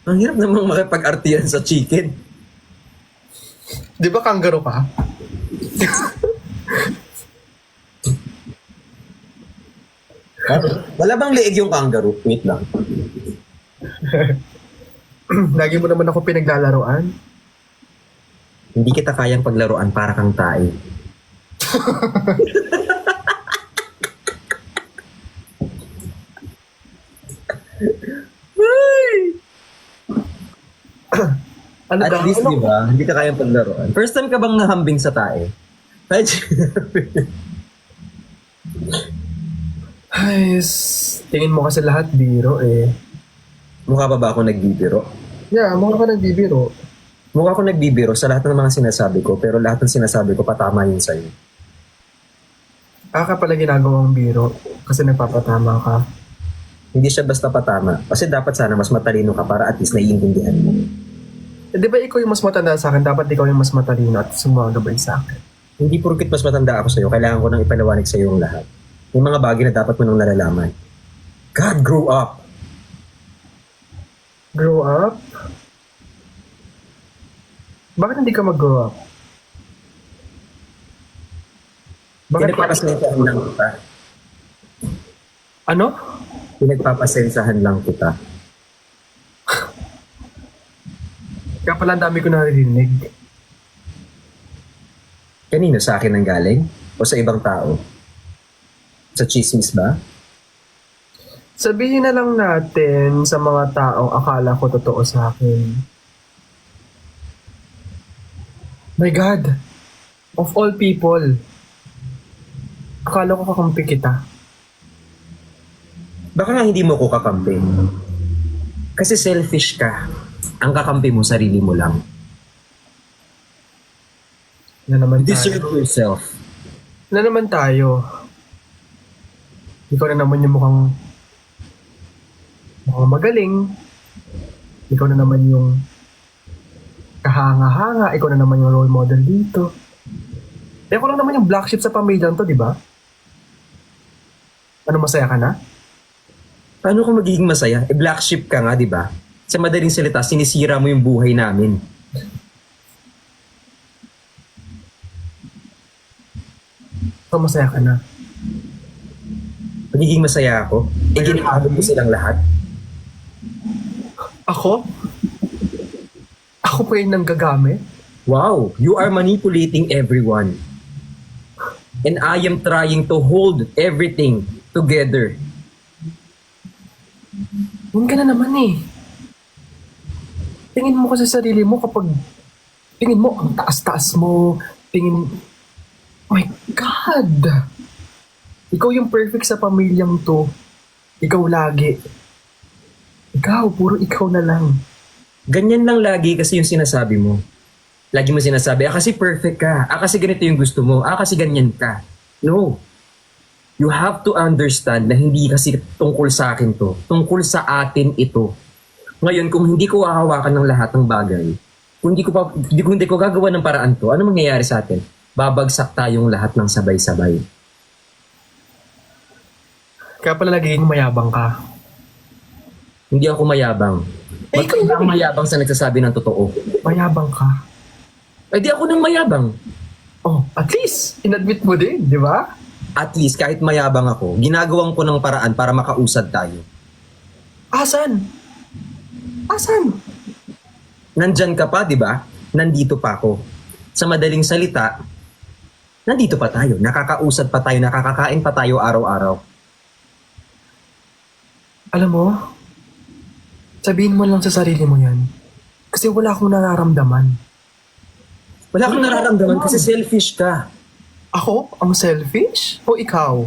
Ang hirap namang makipag-artiyan sa chicken. Di ba kangaroo ka? Wala bang leeg yung kangaroo? Wait lang. Lagi mo naman ako pinaglalaroan. Hindi kita kayang paglaruan para kang tae. Ano At daw? least, di ba? Hindi ka kayang paglaruan. First time ka bang nahambing sa tae? Ay, tingin mo kasi lahat biro eh. Mukha pa ba ako nagbibiro? Yeah, mukha ka nagbibiro. Mukha ako nagbibiro sa lahat ng mga sinasabi ko, pero lahat ng sinasabi ko patama yun sa'yo. ka pala ginagawang biro kasi nagpapatama ka. Hindi siya basta patama. Kasi dapat sana mas matalino ka para at least naiintindihan mo. Eh, di ba ikaw yung mas matanda sa akin? Dapat ikaw yung mas matalino at sumagabay sa akin. Hindi porkit mas matanda ako sa'yo, kailangan ko nang ipaliwanag sa'yo yung lahat. May mga bagay na dapat mo nang nalalaman. God, grow up! Grow up? Bakit hindi ka mag-grow up? Bakit Pinagpapasensahan lang kita. Ano? Pinagpapasensahan lang kita. Kaya pala ang dami ko naririnig. Kanino, sa akin ang galing? O sa ibang tao? Sa chismis ba? Sabihin na lang natin sa mga taong akala ko totoo sa akin. My God! Of all people, akala ko kakampi kita. Baka nga hindi mo ko kakampi. Kasi selfish ka. Ang kakampi mo, sarili mo lang. Na naman Deserve tayo. yourself. Na naman tayo. Ikaw na naman yung mukhang magaling. Ikaw na naman yung kahanga-hanga. Ikaw na naman yung role model dito. Eh, ako lang naman yung black sheep sa pamilyang to, di ba? Ano, masaya ka na? Paano ka magiging masaya? Eh, black sheep ka nga, di ba? Sa madaling salita, sinisira mo yung buhay namin. So, masaya ka na. Magiging masaya ako? Eh, ginahabol mo silang lahat? Ako? Ako pa yung nanggagamit? Wow, you are manipulating everyone. And I am trying to hold everything together. Yun ka na naman eh. Tingin mo ka sa sarili mo kapag tingin mo ang taas-taas mo. Tingin, my God! Ikaw yung perfect sa pamilyang to. Ikaw lagi. Ikaw, puro ikaw na lang. Ganyan lang lagi kasi yung sinasabi mo. Lagi mo sinasabi, kasi perfect ka. Kasi ganito yung gusto mo. Kasi ganyan ka. No. You have to understand na hindi kasi tungkol sa akin to. Tungkol sa atin ito. Ngayon, kung hindi ko hahawakan ng lahat ng bagay, kung hindi ko gagawa ng paraan to, ano mangyayari sa atin? Babagsak tayong lahat ng sabay-sabay. Kaya pala nagiging mayabang ka. Hindi ako mayabang. Eh, ikaw Magkaiba ang mayabang sa nagsasabi ng totoo. Mayabang ka. Eh di ako nang mayabang. Oh, at least, inadmit mo din, di ba? At least kahit mayabang ako, ginagawan ko ng paraan para makausad tayo. Asan? Asan? Nandyan ka pa, di ba? Nandito pa ako. Sa madaling salita, nandito pa tayo. Nakakausad pa tayo, nakakakain pa tayo araw-araw. Alam mo, sabihin mo lang sa sarili mo yan. Kasi wala akong nararamdaman. Wala akong nararamdaman kasi selfish ka. Ako? Ang selfish? O ikaw?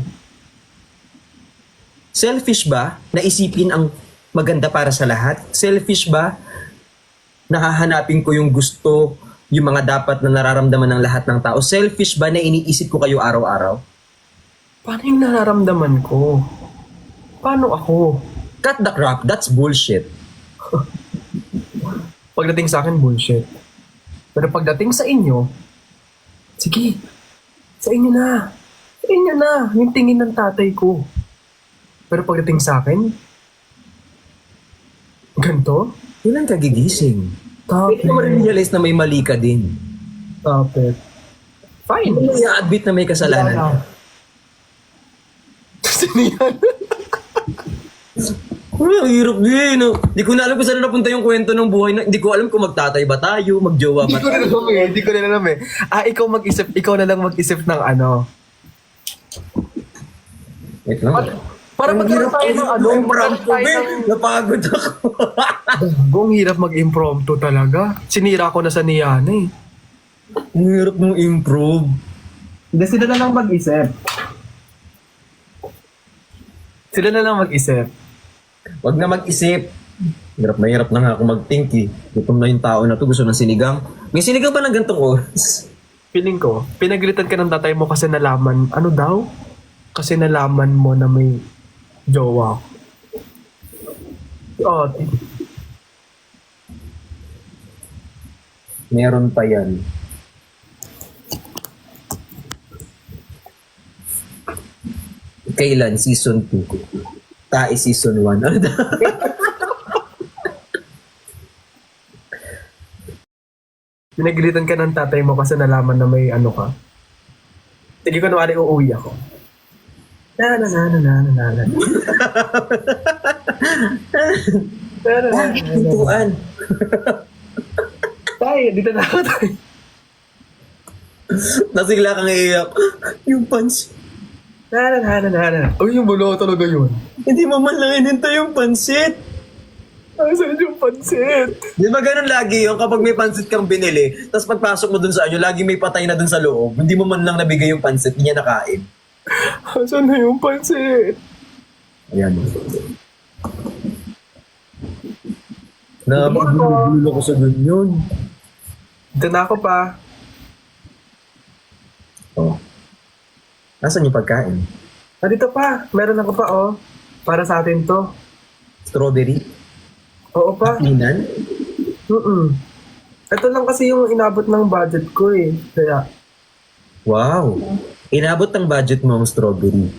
Selfish ba na isipin ang maganda para sa lahat? Selfish ba na hahanapin ko yung gusto, yung mga dapat na nararamdaman ng lahat ng tao? Selfish ba na iniisip ko kayo araw-araw? Paano yung nararamdaman ko? Paano ako? Cut the crap, that's bullshit. Pagdating sa akin, bullshit. Pero pagdating sa inyo, sige, sa inyo na. Sa inyo na, yung tingin ng tatay ko. Pero pagdating sa akin, ganito? Yun ang kagigising. Stop Hindi mo realize na may mali ka din. Stop it. Fine. Hindi mo i-admit na may kasalanan ka. Sino yan? Ang hirap din. No? Di ko na alam kung saan napunta yung kwento ng buhay. Hindi ko alam kung magtatay ba tayo, magjowa ba tayo. Hindi ko na alam eh. Ikaw mag-isip, ikaw na lang mag-isip ng ano. Wait lang. Para magkaroon tayo ng ano, magkaroon tayo ng... Napagod ako. Ang hirap mag-impromptu talaga. Sinira ko na sa Niana eh. Ang hirap mong improve. Hindi, sila na lang mag-isip. Sila na lang mag-isip. Wag na mag-isip. Hirap na nga ako mag-think eh. Gutom na yung tao na to, gusto ng sinigang. May sinigang ba ng gantong oras? Feeling ko, pinagalitan ka ng tatay mo kasi nalaman, ano daw? Kasi nalaman mo na may jowa. Oh, Meron pa yan. Kailan? Season 2. Tae season 1. Ano daw? pinagilitan ka ng tatay mo kasi nalaman na may ano ka. Sige ko naman uuwi ako. Na na na na na na na na. Pintuan. Tay, dito na ako tay. Nasigla kang iiyak. Yung pansit. Na na na na na na. Uy, yung bulo talaga yun. Hindi mo man lang inintay yung pansit. Asan yung pansit? Di ba ganun lagi yung kapag may pansit kang binili, tapos pagpasok mo dun sa anyo, lagi may patay na dun sa loob, hindi mo man lang nabigay yung pansit, hindi niya nakain. Asan na yung pansit? Ayan. Napagulo ko sa ganyan. Dito na ako pa. Oh. Nasaan yung pagkain? Ah, dito pa. Meron ako pa, oh. Para sa atin to. Strawberry? Oo pa. Inan? Ito lang kasi yung inabot ng budget ko eh. Kaya, Wow. Inabot ng budget mo ang strawberry.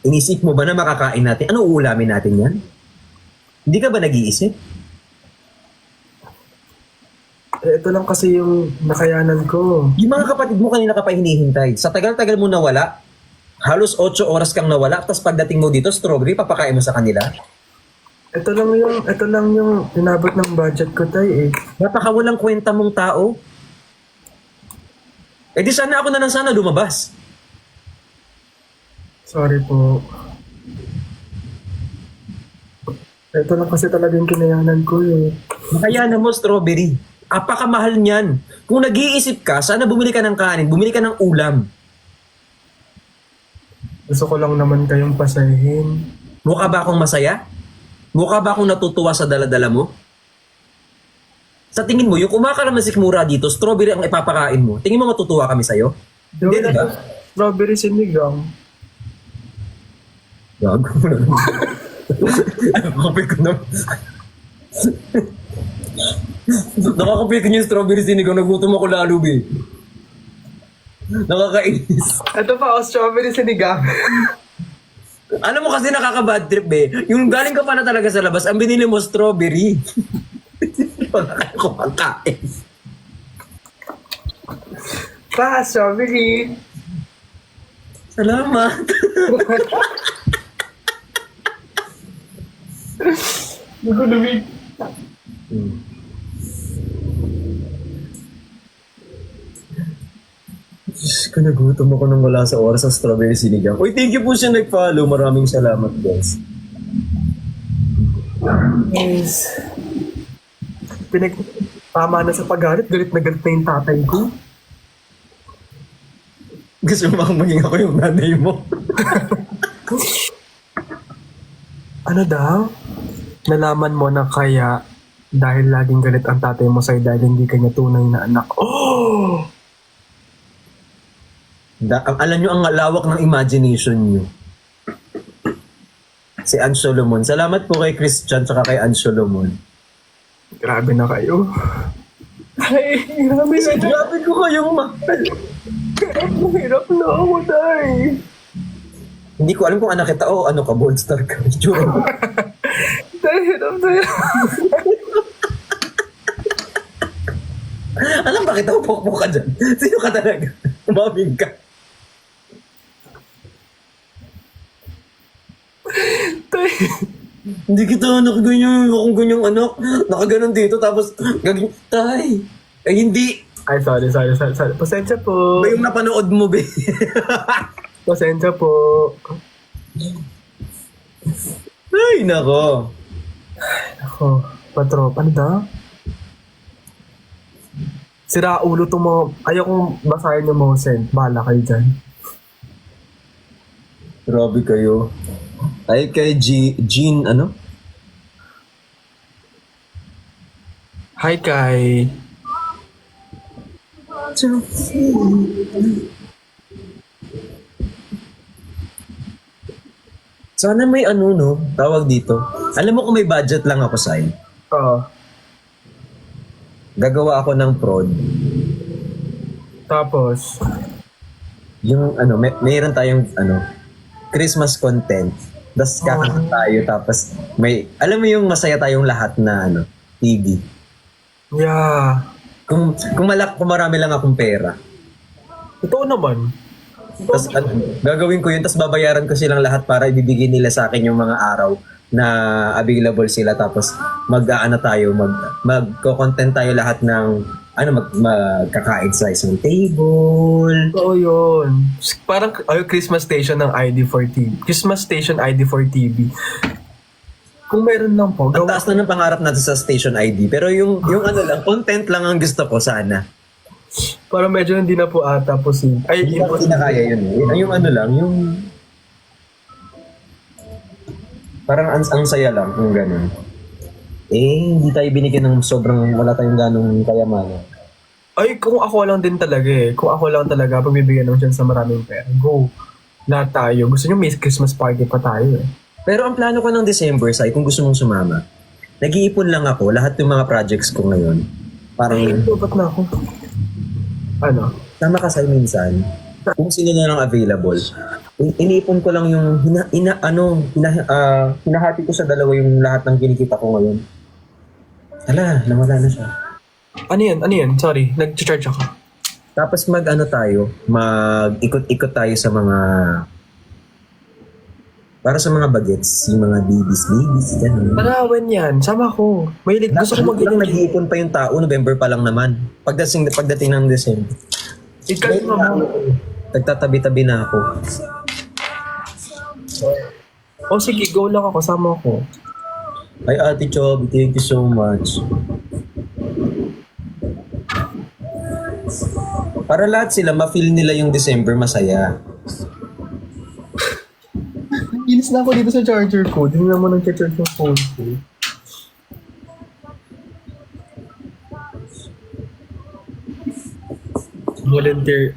Inisip mo ba na makakain natin? Ano uulamin natin yan? Hindi ka ba nag-iisip? ito lang kasi yung nakayanan ko. Yung mga kapatid mo kanina ka pa hinihintay. Sa tagal-tagal mo nawala, halos 8 oras kang nawala, tapos pagdating mo dito, strawberry, papakain mo sa kanila. Ito lang yung inabot ng budget ko tay eh. Napakawalang kwenta mong tao. Eh di sana ako na lang sana lumabas. Sorry po. Ito lang kasi talaga yung kinayanan ko eh. Makayanan mo, strawberry. Apakamahal niyan. Kung nag-iisip ka, sana bumili ka ng kanin, bumili ka ng ulam. Gusto ko lang naman kayong pasahin. Mukha ba akong masaya? Mukha ba akong natutuwa sa daladala mo? Sa tingin mo, yung kumakalamasik mura dito, strawberry ang ipapakain mo. Tingin mo matutuwa kami sa'yo? Hindi, di ba? Strawberry sinigang. Gago mo na naman. Nakakapil ko na. Nakakapil ko niya yung strawberry sinigang. Nagutom ako lalo, be. Nakakainis. Ito pa, strawberry sinigang. Alam mo kasi nakaka-bad trip, be. Yung galing ka pa na talaga sa labas, ang binili mo strawberry. Pagkakain ko pagkain. Pa, strawberry. Salamat. Nagulumig. Diyos ko, nagutom ako nang wala sa oras sa strawberry sinigang. Uy, thank you po siya nag-follow. Maraming salamat, guys. Yes. Tama na sa paggalit. Galit na yung tatay ko. Gusto mo bang maging ako yung nanay mo? Ano daw? Nalaman mo na kaya dahil laging galit ang tatay mo sa'yo dahil hindi kanya tunay na anak. Oh! Alam nyo ang lawak ng imagination nyo. Si Ann Solomon. Salamat po kay Christian tsaka kay Ann Solomon. Grabe na kayo. Ay, grabe na. Grabe ko kayong mahal. Hirap na ako, tay. Hindi ko alam kung anak kita o ano ka, bold star ka. Itsura mo. Tay, hirap na hirap. Alam ba kita upok ka dyan? Sino ka talaga? Umaming ka. Tay. Hindi kita anak ganyan. Akong ganyang anak. Nakaganon dito tapos gagawin. Tay. Eh hindi. Ay, sorry. Pasensya po. Ba yung napanood mo, be? Pasensya po. Ay, nako. Ako, patrop. Ano daw? Sira ulo to mo. Ayaw kong basahin yung Mosen. Bahala kayo dyan. Grabe kayo. Ay, kay Jean, ano? Hi, Kai. Sana may ano, no? Tawag dito. Alam mo kung may budget lang ako, Sai, Oo. gagawa ako ng prod. Tapos, Yung ano, mayroon tayong ano, Christmas content. Tapos kakanta tayo, tapos may, alam mo yung masaya tayong lahat na ano, TV. yeah. Kung marami lang akong pera. Totoo naman. Tapos gagawin ko yun, tapos babayaran ko silang lahat para ibibigay nila sa akin yung mga araw na available sila. Tapos mag-aano tayo, magko-content tayo lahat ng ano, magkakain sa isang table. Oo yun. Parang Christmas station ng ID4TV. Christmas station ID4 TV. Kung meron lang po, Ang taas na ng pangarap natin sa station ID. Pero yung ano lang, content lang ang gusto ko sana. para medyo hindi na po ata posible. Ay, Hindi ko impossible. kinakaya yun eh. Yung ano lang, yung parang ang saya lang, yung ganun. Hindi tayo binigyan ng sobrang, wala tayong ganong kayamanan. Ay, kung ako lang din talaga eh. Kung ako lang talaga, pagbibigyan ng chance sa maraming pera. Go. Lahat tayo. Gusto nyo may Christmas party pa tayo eh. Pero ang plano ko ng December, Sai, kung gusto mong sumama, nag-iipon lang ako, lahat ng mga projects ko ngayon. Parang, Ay, ba't na ako? Ano? sama ka, Sai, minsan. Kung sino na lang available. Iniipon ko lang yung, hinahati ko sa dalawa yung lahat ng kinikita ko ngayon. Hala, nawala na siya. Ano yan? Ano yan? Sorry, nag-charge ako. Tapos mag-ikot-ikot tayo sa mga, para sa mga bagets, yung mga babies, gano'n. Parawan yan. Sama ko. Mahilig. Gusto ko Lang mag-inom. nag-iipon pa yung tao, November pa lang naman. Pagdating ng December. Ikaw naman. Nagtatabi-tabi na ako. O sige, go lang ako. Sama ko. Ay, Ate Chob, thank you so much. Para lahat sila, ma-feel nila yung December masaya. Inis na ako dito sa charger ko. Hindi naman nag-charge yung phone ko. Volunteer.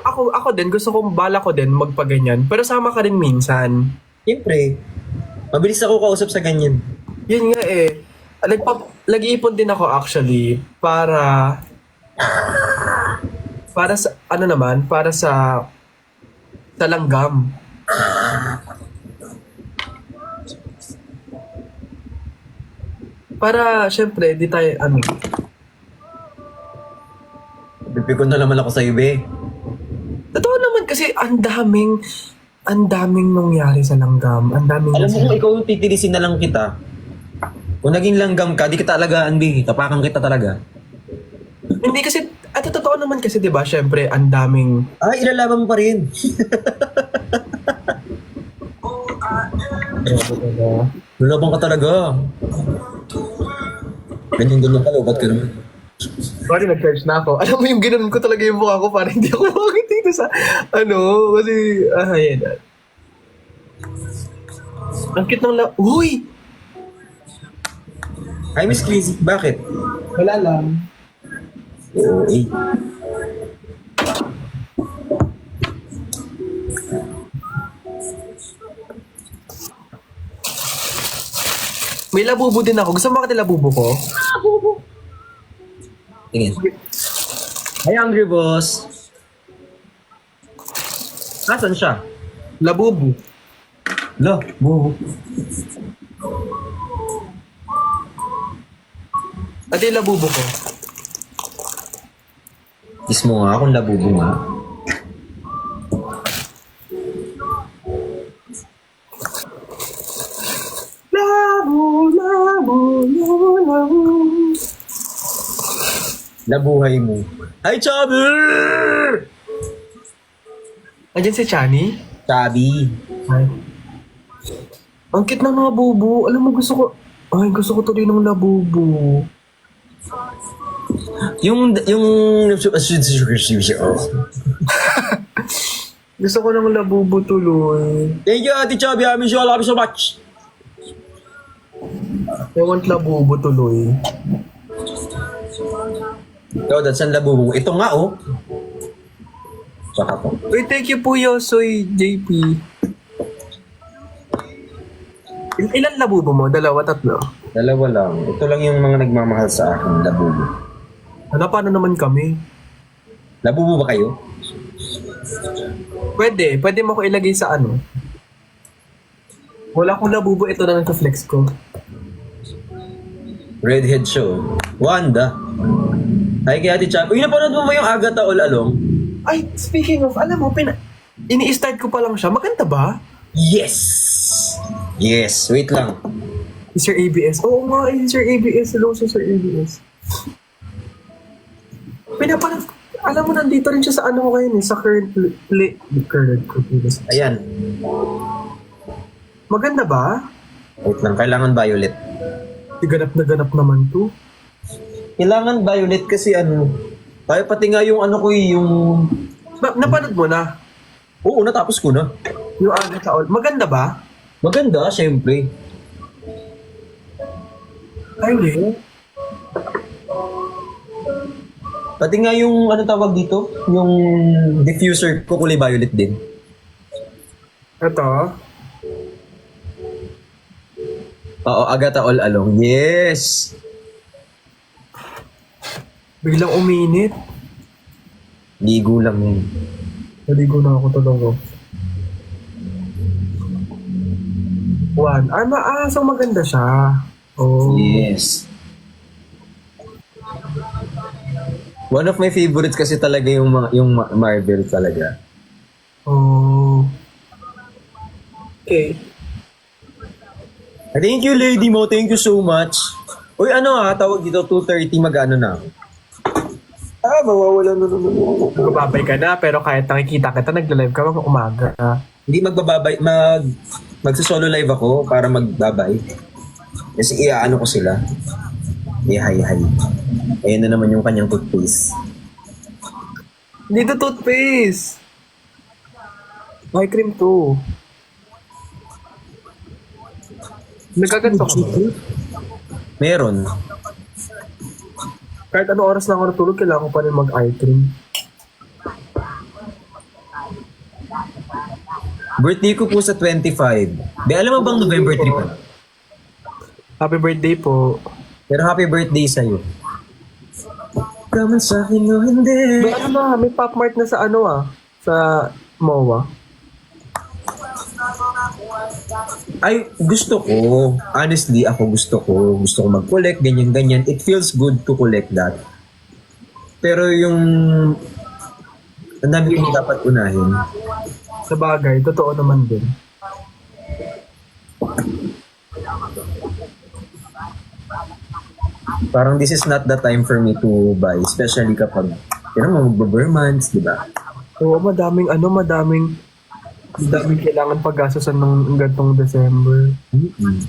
Ako din, gusto ko, bala ko din magpaganyan. Pero sama ka rin minsan. Siyempre, mabilis ako kausap sa ganyan. Yun nga eh. Nag-iipon din ako actually para sa, ano naman, para sa langgam. Para, syempre, di tayo, ano, Pipikon na naman ako sa ibe. totoo naman kasi ang daming nangyari sa langgam. Ang daming Alam mo kung ikaw yung titilisin na lang kita, kung naging langgam ka, di kita alagaan, B. Tapakan kita talaga. Hindi kasi, at totoo naman kasi, di ba, syempre, ang daming, Ay, ilalaban mo pa rin. Lalaban ka talaga. Ganyan-ganyan ka, lobat ka naman. sorry, nag-charge na ako. Alam mo yung ginanon ko talaga yung mukha ko para hindi ako makakita dito sa, ano, kasi, yan. Ang cute ng Uy! Hi, Miss Crazy. Bakit? Wala lang. Oo, eh. May labubo din ako. Gusto mo makita labubo ko? Tingin. Hi, Hungry Boss. Asan siya? Labubo. Lo, buho. At yung labubo ko. Kiss mo nga akong labubo nga. Labo, labo, labo, labo. Labuhay mo. Hi, Chubby! Andiyan si Chani? Chubby. Ay. Ang cute ng labubo. Alam mo, gusto ko tuloy ng labubo. Yung... Gusto ko ng labubo tuloy. Thank you, Ate Chubby. I miss you. I love you so much. I want labubo tuloy. Ikaw, that's ang labubo. Ito nga, oh. Tsaka to. Uy, thank you po, Yosoy JP. Ilan labubo mo? Dalawa, tatlo? Dalawa lang. Ito lang yung mga nagmamahal sa akin. Labubo. Ano, paano naman kami? Labubo ba kayo? Pwede mo ko ilagay sa ano? Wala akong labubo, ito na nagka-flex ko. Redhead show. Wanda. Ay, kaya Ate Chap. Uy, napanood mo yung Agatha All Along? Ay, speaking of, alam mo, ini-start ko pa lang siya. Maganda ba? Yes! Yes. Wait lang. Sir ABS. Oo nga, Sir ABS. Hello, Sir ABS. Alam mo, nandito rin siya sa ano ko ngayon eh, sa current ko. Ayan. Maganda ba? Wait lang. Kailangan violet. Ganap na ganap naman to. Kailangan violet kasi ano. Tayo pati nga yung ano ko yung... Napanood mo na? Oo, natapos ko na. Yung Agatha All. Maganda ba? Maganda, syempre. Ay, hindi. Pati nga yung ano tawag dito, yung diffuser ko kulay violet din. Ito. Oo, Agatha All Along. Yes! Biglang uminit. Ligo lang yun. Naligo na ako talaga. So maganda siya. Oh. Yes. One of my favorites kasi talaga yung Marvel talaga. Oh. Okay. Thank you, Lady Mo. Thank you so much. Uy, ano tawag dito, 2:30 mag-ano na. Mawawala na naman. Magbabay ka na, pero kahit nakikita kita, nagla-live ka mga umaga. Hindi magsa-solo live ako para magbabay. Kasi iaano ko sila. Ihay-hay. Ayan na naman yung kanyang toothpaste. Hindi to toothpaste. Eye cream to. Nagaganto ka ba? Meron. Kahit ano oras na ako natulog, kailangan ko pa rin mag-eye cream. Birthday ko po sa 25. Alam mo bang November 3 pa? Happy birthday po. Pero happy birthday sa'yo. Kaman sa akin o hindi. May Pop Mart na sa sa MOA. Ay, gusto ko. Honestly, gusto ko mag-collect, ganyan-ganyan. It feels good to collect that. Pero yung ang dami kong dapat unahin. Sa bagay, totoo naman din. Parang this is not the time for me to buy. Especially kapag, magbe-months, di ba? Oo, madaming kailangan paggastosan ng gantong December. Mm-mm.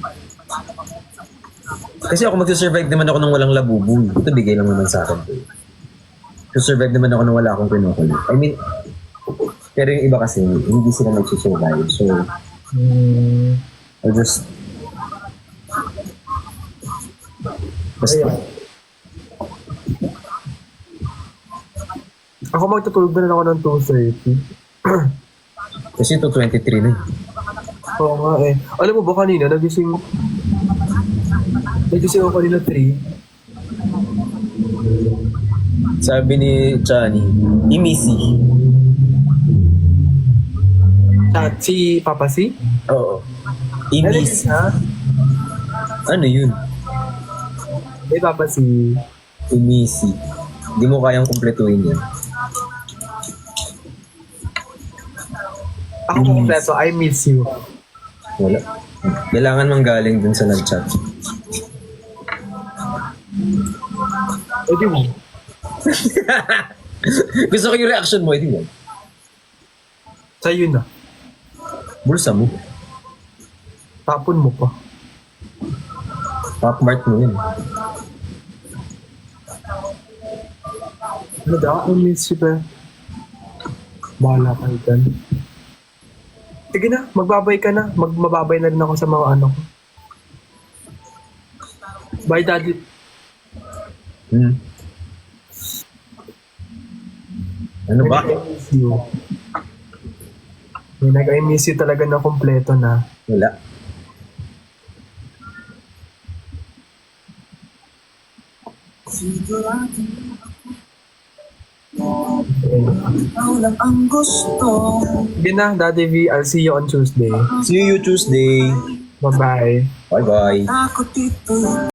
Kasi ako magsusurvive naman ako nang walang labubo. Ito bigay lang naman sa akin. Survive naman ako nang wala akong kinukulit. I mean, pero yung iba kasi, hindi sila magsusurvive. So, I'll just... Basta. Ako magtutulog na ako ng 2:30. Kasi ito 23 na. Oo nga eh. Alam mo ba kanina, nagising ako kanina 3. Sabi ni Chani, Imisi. At si Papa C? Oo. Ano Imisi. siya? Ano yun? Papa C. Imisi. Hindi mo kayang kumpletuhin yan. Ako kompleto, I miss you. Wala. Kailangan manggaling dun sa nag-chat. Di mo. Gusto ko yung reaction mo, hindi mo. Sa'yo na. Bulsa mo. Tapon mo pa. Top mark mo yun. Ano daw? I miss you ba? Bahala kayo dyan. Sige na, magbabay ka na. Mababay na rin ako sa mga ko. Bye, Daddy. Ano ba? missed you. I miss you talaga na kompleto na. Wala. Sige na, Daddy V. I'll see you on Tuesday. See you Tuesday. Bye-bye. Bye-bye.